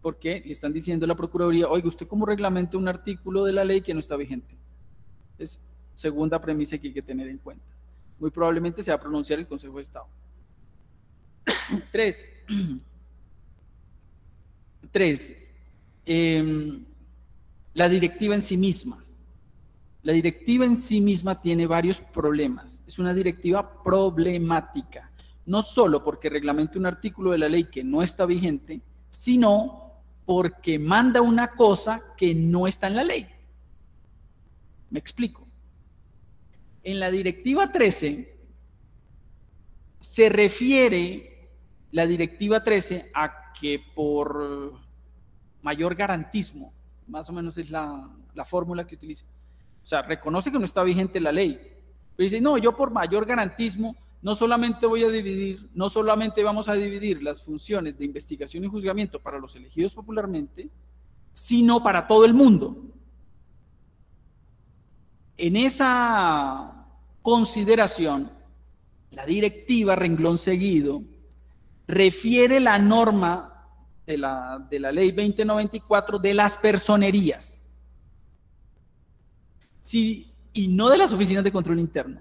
Porque le están diciendo a la Procuraduría, oiga, ¿usted cómo reglamenta un artículo de la ley que no está vigente? Es segunda premisa que hay que tener en cuenta. Muy probablemente se va a pronunciar el Consejo de Estado. 3. La directiva en sí misma. La directiva en sí misma tiene varios problemas. Es una directiva problemática. No solo porque reglamenta un artículo de la ley que no está vigente, sino porque manda una cosa que no está en la ley. Me explico. En la directiva 13 se refiere la directiva 13 a que por mayor garantismo, más o menos es la fórmula que utiliza. O sea, reconoce que no está vigente la ley, pero dice, no, yo por mayor garantismo no solamente vamos a dividir las funciones de investigación y juzgamiento para los elegidos popularmente, sino para todo el mundo. En esa consideración, la directiva, renglón seguido, refiere la norma de la ley 2094 de las personerías. Sí, y no de las oficinas de control interno.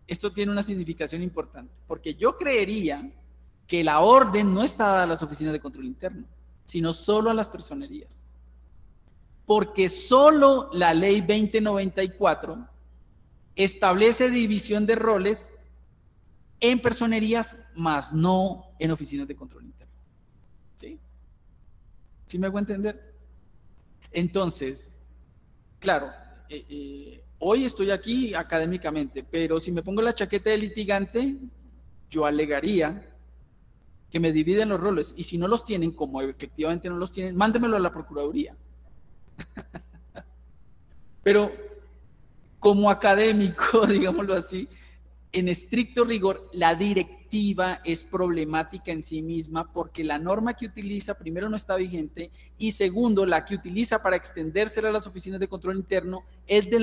Esto tiene una significación importante, porque yo creería que la orden no está dada a las oficinas de control interno, sino solo a las personerías. Porque solo la ley 2094 establece división de roles en personerías, más no en oficinas de control interno. ¿Sí? ¿Sí me hago entender? Entonces, claro, hoy estoy aquí académicamente, pero si me pongo la chaqueta de litigante, yo alegaría que me dividen los roles, y si no los tienen, como efectivamente no los tienen, mándemelo a la Procuraduría. Pero como académico, digámoslo así, en estricto rigor, la directiva directiva es problemática en sí misma porque la norma que utiliza, primero, no está vigente, y segundo, la que utiliza para extendérsela a las oficinas de control interno es de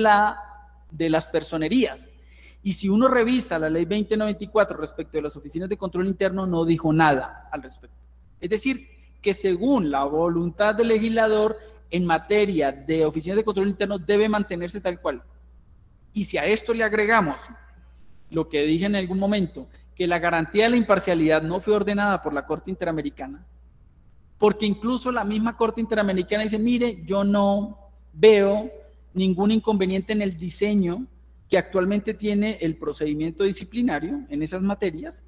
las personerías. Y si uno revisa la ley 2094 respecto de las oficinas de control interno, no dijo nada al respecto. Es decir, que según la voluntad del legislador, en materia de oficinas de control interno debe mantenerse tal cual. Y si a esto le agregamos lo que dije en algún momento, que la garantía de la imparcialidad no fue ordenada por la Corte Interamericana, porque incluso la misma Corte Interamericana dice, mire, yo no veo ningún inconveniente en el diseño que actualmente tiene el procedimiento disciplinario en esas materias,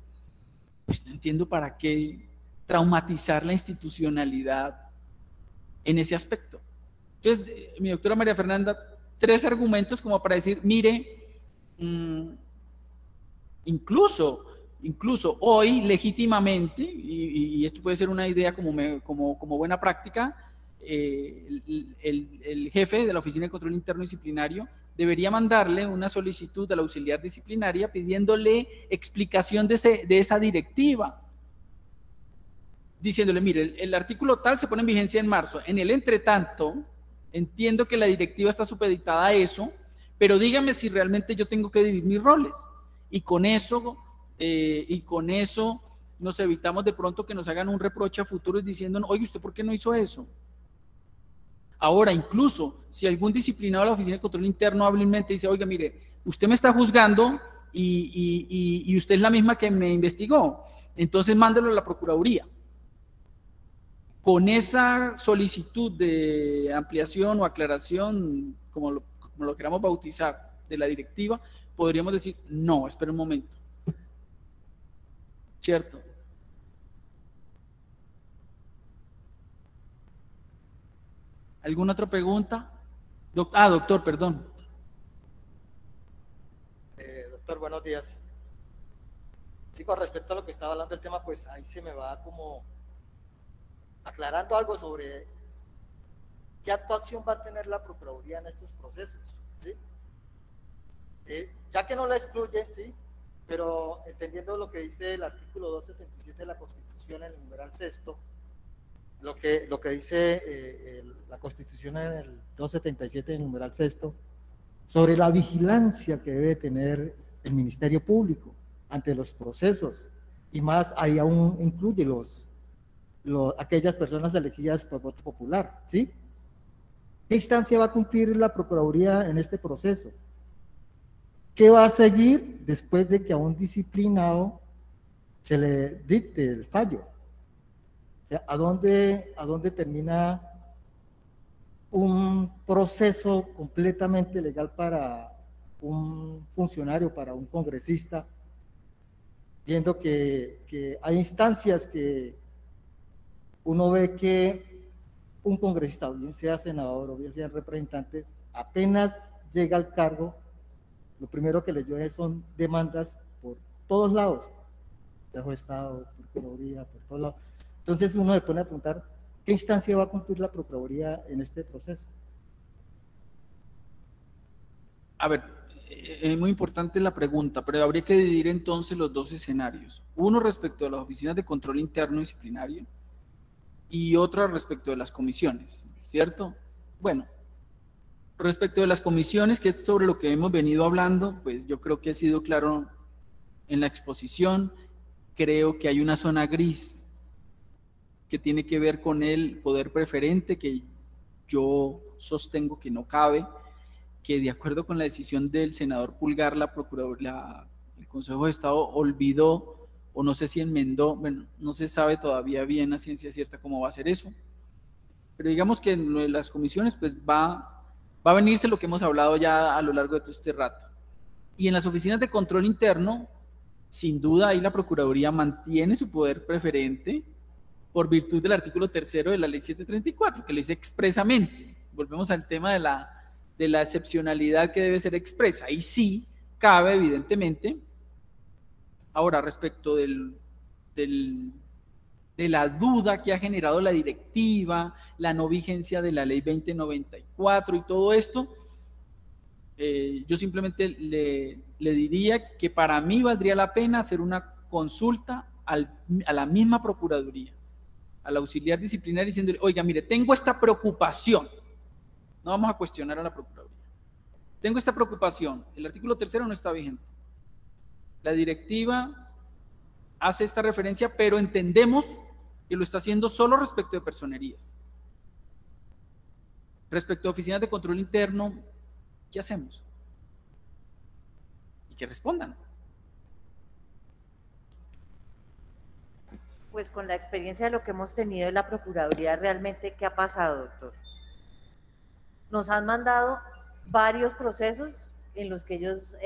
pues no entiendo para qué traumatizar la institucionalidad en ese aspecto. Entonces, mi doctora María Fernanda, 3 argumentos como para decir, mire, incluso hoy legítimamente, y esto puede ser una idea como buena práctica, el jefe de la Oficina de Control Interno Disciplinario debería mandarle una solicitud al auxiliar disciplinaria pidiéndole explicación de esa directiva, diciéndole, mire, el artículo tal se pone en vigencia en marzo, en el entretanto, entiendo que la directiva está supeditada a eso, pero dígame si realmente yo tengo que dividir mis roles, y con eso nos evitamos de pronto que nos hagan un reproche a futuro diciendo, oye, ¿usted por qué no hizo eso? Ahora, incluso, si algún disciplinado de la Oficina de Control Interno hábilmente dice, oiga, mire, usted me está juzgando y usted es la misma que me investigó, entonces mándelo a la Procuraduría. Con esa solicitud de ampliación o aclaración, como lo queramos bautizar, de la directiva, podríamos decir, no, espera un momento. ¿Cierto? ¿Alguna otra pregunta? Doctor, perdón. Doctor, buenos días. Sí, con respecto a lo que estaba hablando del tema, pues ahí se me va como aclarando algo sobre qué actuación va a tener la Procuraduría en estos procesos, ¿sí? Ya que no la excluye, ¿sí? Pero entendiendo lo que dice el artículo 277 de la Constitución en el numeral 6, lo que dice la Constitución en el 277 en el numeral 6, sobre la vigilancia que debe tener el Ministerio Público ante los procesos, y más ahí aún incluye aquellas personas elegidas por voto popular, ¿sí? ¿Qué instancia va a cumplir la Procuraduría en este proceso? ¿Qué va a seguir después de que a un disciplinado se le dicte el fallo? O sea, ¿a dónde termina un proceso completamente legal para un funcionario, para un congresista, viendo que hay instancias que uno ve que un congresista, bien sea senador o bien sea representantes, apenas llega al cargo, lo primero que le llueve son demandas por todos lados, Consejo de Estado, Procuraduría, por todos lados. Entonces uno se pone a preguntar, ¿qué instancia va a cumplir la Procuraduría en este proceso? A ver, es muy importante la pregunta, pero habría que dividir entonces los 2 escenarios. Uno respecto a las oficinas de control interno disciplinario y otro respecto de las comisiones, ¿cierto? Bueno, respecto de las comisiones, que es sobre lo que hemos venido hablando, pues yo creo que ha sido claro en la exposición. Creo que hay una zona gris que tiene que ver con el poder preferente, que yo sostengo que no cabe, que de acuerdo con la decisión del senador Pulgar, el Consejo de Estado olvidó, o no sé si enmendó, bueno, no se sabe todavía bien a ciencia cierta cómo va a ser eso, pero digamos que en las comisiones pues va a venirse lo que hemos hablado ya a lo largo de todo este rato. Y en las oficinas de control interno, sin duda ahí la Procuraduría mantiene su poder preferente por virtud del artículo 3 de la ley 734, que lo dice expresamente. Volvemos al tema de la excepcionalidad que debe ser expresa. Ahí sí cabe, evidentemente. Ahora, respecto de la duda que ha generado la directiva, la no vigencia de la ley 2094 y todo esto, yo simplemente le diría que para mí valdría la pena hacer una consulta a la misma Procuraduría, al auxiliar disciplinario, diciéndole, oiga, mire, tengo esta preocupación. No vamos a cuestionar a la Procuraduría. Tengo esta preocupación. El artículo 3º no está vigente. La directiva hace esta referencia, pero entendemos que lo está haciendo solo respecto de personerías. Respecto a oficinas de control interno, ¿qué hacemos? Y que respondan. Pues con la experiencia de lo que hemos tenido en la Procuraduría, realmente, ¿qué ha pasado, doctor? Nos han mandado varios procesos en los que ellos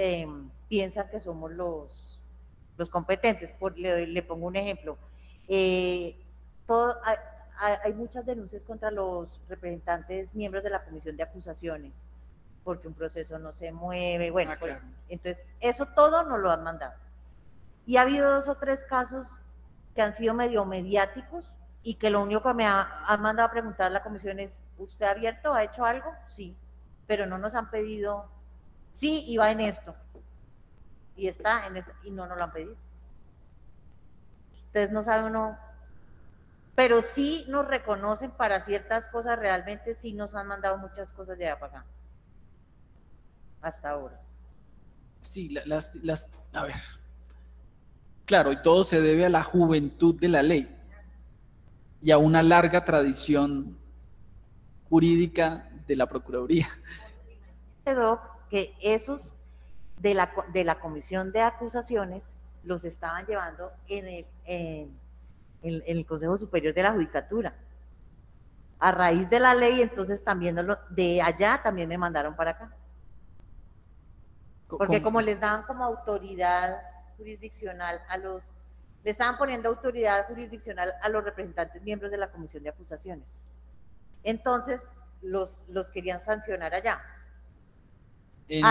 piensan que somos los competentes. Le pongo un ejemplo. Hay muchas denuncias contra los representantes miembros de la Comisión de Acusaciones, porque un proceso no se mueve, bueno, claro. Entonces eso todo nos lo han mandado. Y ha habido 2 o 3 casos que han sido medio mediáticos y que lo único que me han mandado a preguntar a la comisión es, ¿usted ha abierto, ha hecho algo? Sí, pero no nos han pedido, sí, iba en esto, y está en esto, y no nos lo han pedido. Ustedes no saben uno, pero sí nos reconocen para ciertas cosas, realmente sí nos han mandado muchas cosas de allá para acá, hasta ahora. Sí, a ver, claro, y todo se debe a la juventud de la ley y a una larga tradición jurídica de la Procuraduría. Que esos de la Comisión de Acusaciones los estaban llevando en el Consejo Superior de la Judicatura. A raíz de la ley, entonces también de allá también me mandaron para acá. Porque como les daban como autoridad jurisdiccional le estaban poniendo autoridad jurisdiccional a los representantes miembros de la Comisión de Acusaciones. Entonces, los querían sancionar allá. En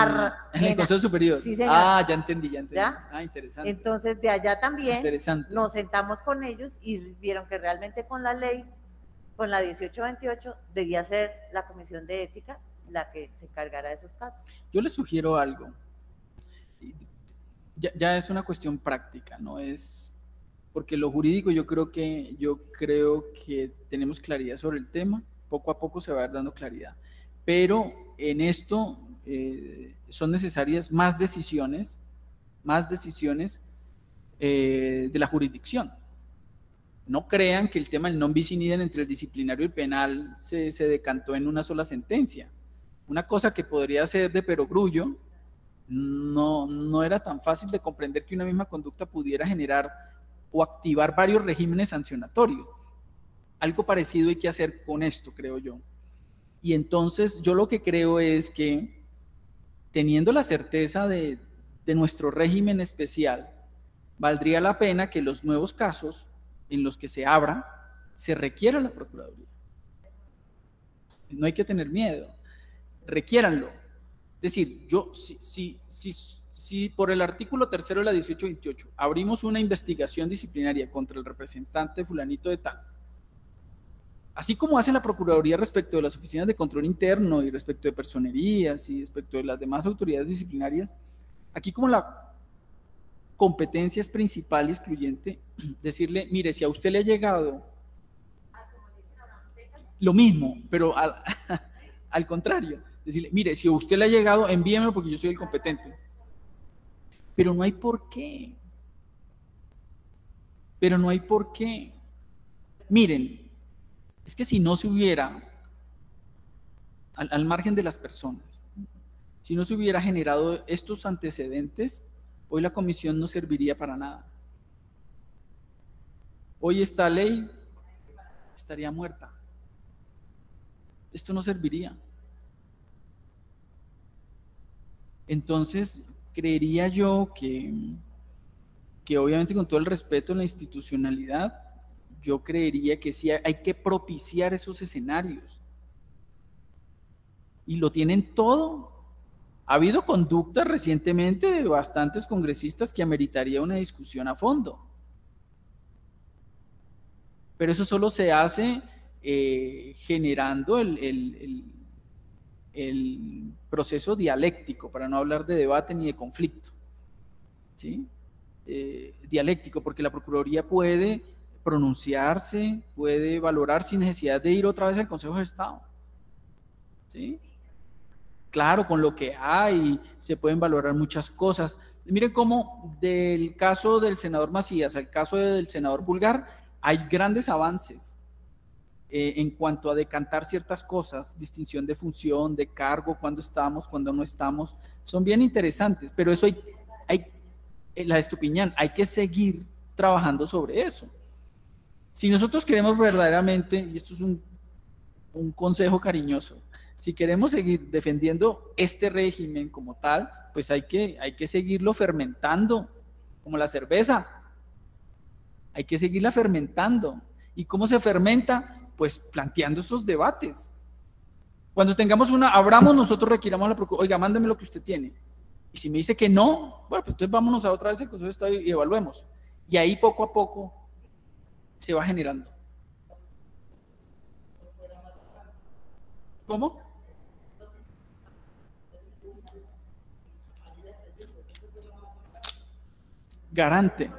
el Consejo Superior. Sí, señor. Ya entendí. ¿Ya? Interesante. Entonces, de allá también Interesante. nos sentamos con ellos y vieron que realmente con la ley, con la 1828, debía ser la Comisión de Ética la que se encargara de esos casos. Yo les sugiero algo. Ya es una cuestión práctica, no es porque lo jurídico yo creo que tenemos claridad sobre el tema, poco a poco se va a ir dando claridad, pero en esto son necesarias más decisiones de la jurisdicción. No crean que el tema del non bis in idem entre el disciplinario y el penal se decantó en una sola sentencia. Una cosa que podría ser de perogrullo, no era tan fácil de comprender que una misma conducta pudiera generar o activar varios regímenes sancionatorios. Algo parecido hay que hacer con esto, creo yo. Y entonces yo lo que creo es que, teniendo la certeza de nuestro régimen especial, valdría la pena que los nuevos casos en los que se abra, se requiera la Procuraduría. No hay que tener miedo, requiéranlo. Es decir, si por el artículo 3º de la 1828 abrimos una investigación disciplinaria contra el representante fulanito de tal, así como hace la Procuraduría respecto de las oficinas de control interno y respecto de personerías y respecto de las demás autoridades disciplinarias, aquí como la competencia es principal y excluyente, decirle, mire, si a usted le ha llegado lo mismo, pero al contrario, decirle, mire, si a usted le ha llegado, envíemelo porque yo soy el competente. Pero no hay por qué. Miren, es que si no se hubiera, al margen de las personas, si no se hubiera generado estos antecedentes, hoy la comisión no serviría para nada. Hoy esta ley estaría muerta. Esto no serviría. Entonces, creería yo que obviamente con todo el respeto a la institucionalidad, yo creería que sí hay que propiciar esos escenarios. Y lo tienen todo. Ha habido conductas recientemente de bastantes congresistas que ameritaría una discusión a fondo. Pero eso solo se hace generando el proceso dialéctico, para no hablar de debate ni de conflicto. ¿Sí? dialéctico, porque la Procuraduría puede pronunciarse, puede valorar sin necesidad de ir otra vez al Consejo de Estado. ¿Sí? Claro, con lo que hay se pueden valorar muchas cosas. Miren cómo del caso del senador Macías al caso del senador Pulgar hay grandes avances en cuanto a decantar ciertas cosas, distinción de función, de cargo, cuándo estamos, cuándo no estamos, son bien interesantes, pero eso hay la de Estupiñán, hay que seguir trabajando sobre eso. Si nosotros queremos verdaderamente, y esto es un consejo cariñoso, si queremos seguir defendiendo este régimen como tal, pues hay que seguirlo fermentando, como la cerveza. Hay que seguirla fermentando. ¿Y cómo se fermenta? Pues planteando esos debates. Cuando tengamos abramos, nosotros requiramos a la Procuraduría, oiga, mándeme lo que usted tiene. Y si me dice que no, bueno, pues entonces vámonos a otra vez al Consejo de Estado y evaluemos. Y ahí poco a poco se va generando. ¿Cómo? Garante.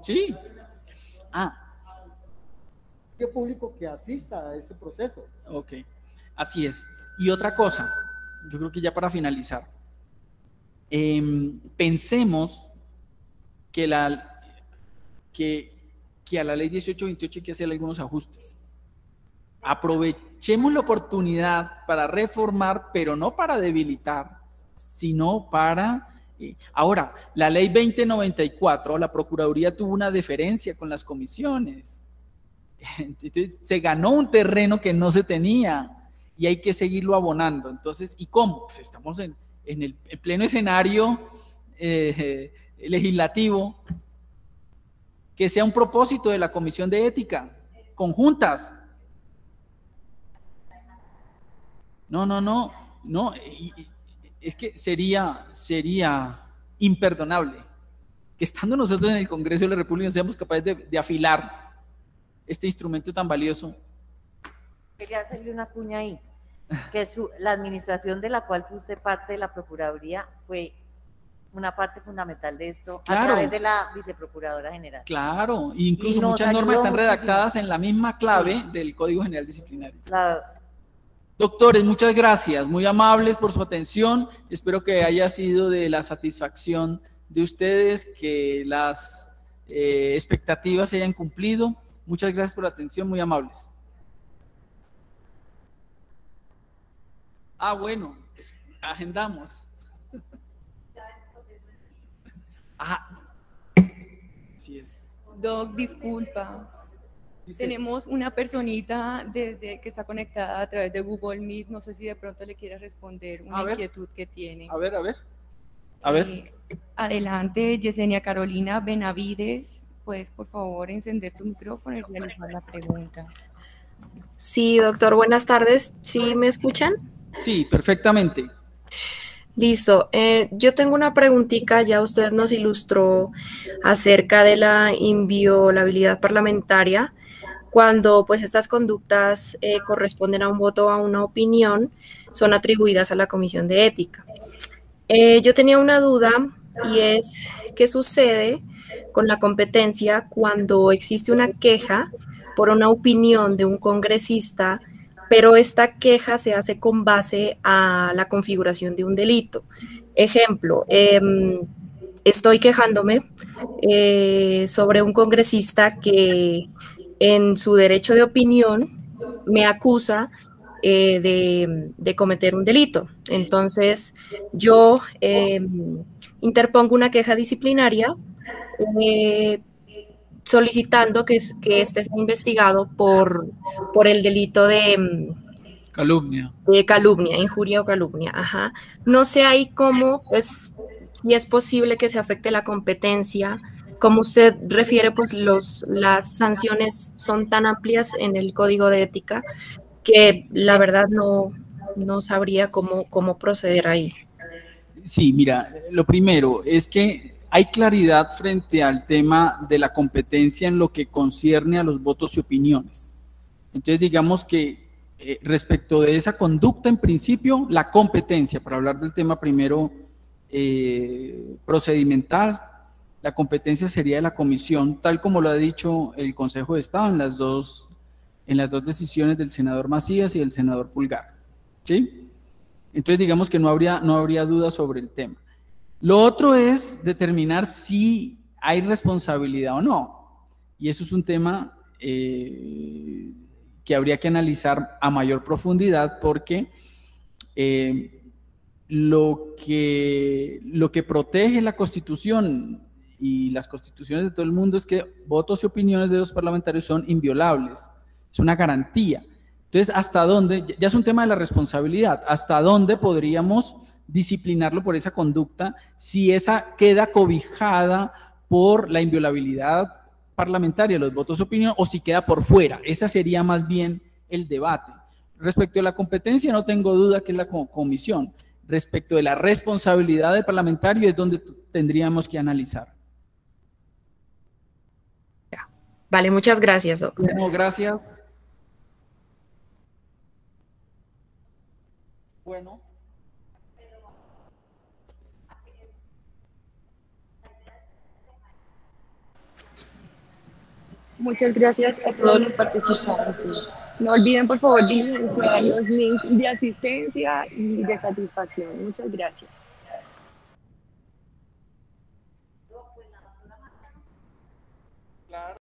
Sí. ¿Qué público que asista a ese proceso? Ok, así es. Y otra cosa, yo creo que ya para finalizar, pensemos que a la ley 1828 hay que hacer algunos ajustes. Aprovechemos la oportunidad para reformar, pero no para debilitar, sino para... Ahora, la ley 2094, la Procuraduría tuvo una deferencia con las comisiones. Entonces, se ganó un terreno que no se tenía y hay que seguirlo abonando. Entonces, ¿y cómo? Pues estamos en el pleno escenario legislativo, que sea un propósito de la Comisión de Ética, conjuntas. No, es que sería imperdonable que estando nosotros en el Congreso de la República no seamos capaces de afilar este instrumento tan valioso. Quería hacerle una cuña ahí, que la administración de la cual fue usted parte de la Procuraduría fue una parte fundamental de esto, claro, a través de la Viceprocuradora General. Claro, incluso muchas normas están redactadas en la misma clave del Código General Disciplinario. Doctores, muchas gracias, muy amables por su atención, espero que haya sido de la satisfacción de ustedes, que las expectativas se hayan cumplido. Muchas gracias por la atención, muy amables. Bueno, pues, agendamos. Así es. Doc, disculpa. Tenemos una personita que está conectada a través de Google Meet, no sé si de pronto le quiere responder una inquietud que tiene. A ver. Adelante, Yesenia Carolina Benavides, puedes por favor encender tu micrófono y realizar la pregunta. Sí, doctor, buenas tardes. ¿Sí me escuchan? Sí, perfectamente. Listo. Yo tengo una preguntita, ya usted nos ilustró acerca de la inviolabilidad parlamentaria, cuando pues estas conductas corresponden a un voto o a una opinión, son atribuidas a la Comisión de Ética. Yo tenía una duda y es, ¿qué sucede con la competencia cuando existe una queja por una opinión de un congresista, pero esta queja se hace con base a la configuración de un delito? Ejemplo, estoy quejándome sobre un congresista que en su derecho de opinión me acusa de cometer un delito. Entonces, yo interpongo una queja disciplinaria solicitando que este sea investigado por el delito de calumnia. De calumnia, injuria o calumnia. Ajá. No sé ahí cómo si es posible que se afecte la competencia. Como usted refiere, pues las sanciones son tan amplias en el Código de Ética que la verdad no sabría cómo proceder ahí. Sí, mira, lo primero es que hay claridad frente al tema de la competencia en lo que concierne a los votos y opiniones. Entonces, digamos que respecto de esa conducta, en principio, la competencia, para hablar del tema primero procedimental, la competencia sería de la comisión, tal como lo ha dicho el Consejo de Estado en las dos decisiones del senador Macías y del senador Pulgar, ¿sí? Entonces digamos que no habría duda sobre el tema. Lo otro es determinar si hay responsabilidad o no, y eso es un tema que habría que analizar a mayor profundidad, porque lo que protege la Constitución y las constituciones de todo el mundo es que votos y opiniones de los parlamentarios son inviolables, es una garantía. Entonces, ¿hasta dónde? Ya es un tema de la responsabilidad, ¿hasta dónde podríamos disciplinarlo por esa conducta si esa queda cobijada por la inviolabilidad parlamentaria de los votos y opinión, o si queda por fuera? Ese sería más bien el debate. Respecto a la competencia, no tengo duda que es la comisión. Respecto de la responsabilidad del parlamentario es donde tendríamos que analizar. Vale, muchas gracias, doctor. Bueno, gracias. Bueno. Muchas gracias a todos los participantes. No olviden, por favor, diligenciar los links de asistencia y de satisfacción. Muchas gracias.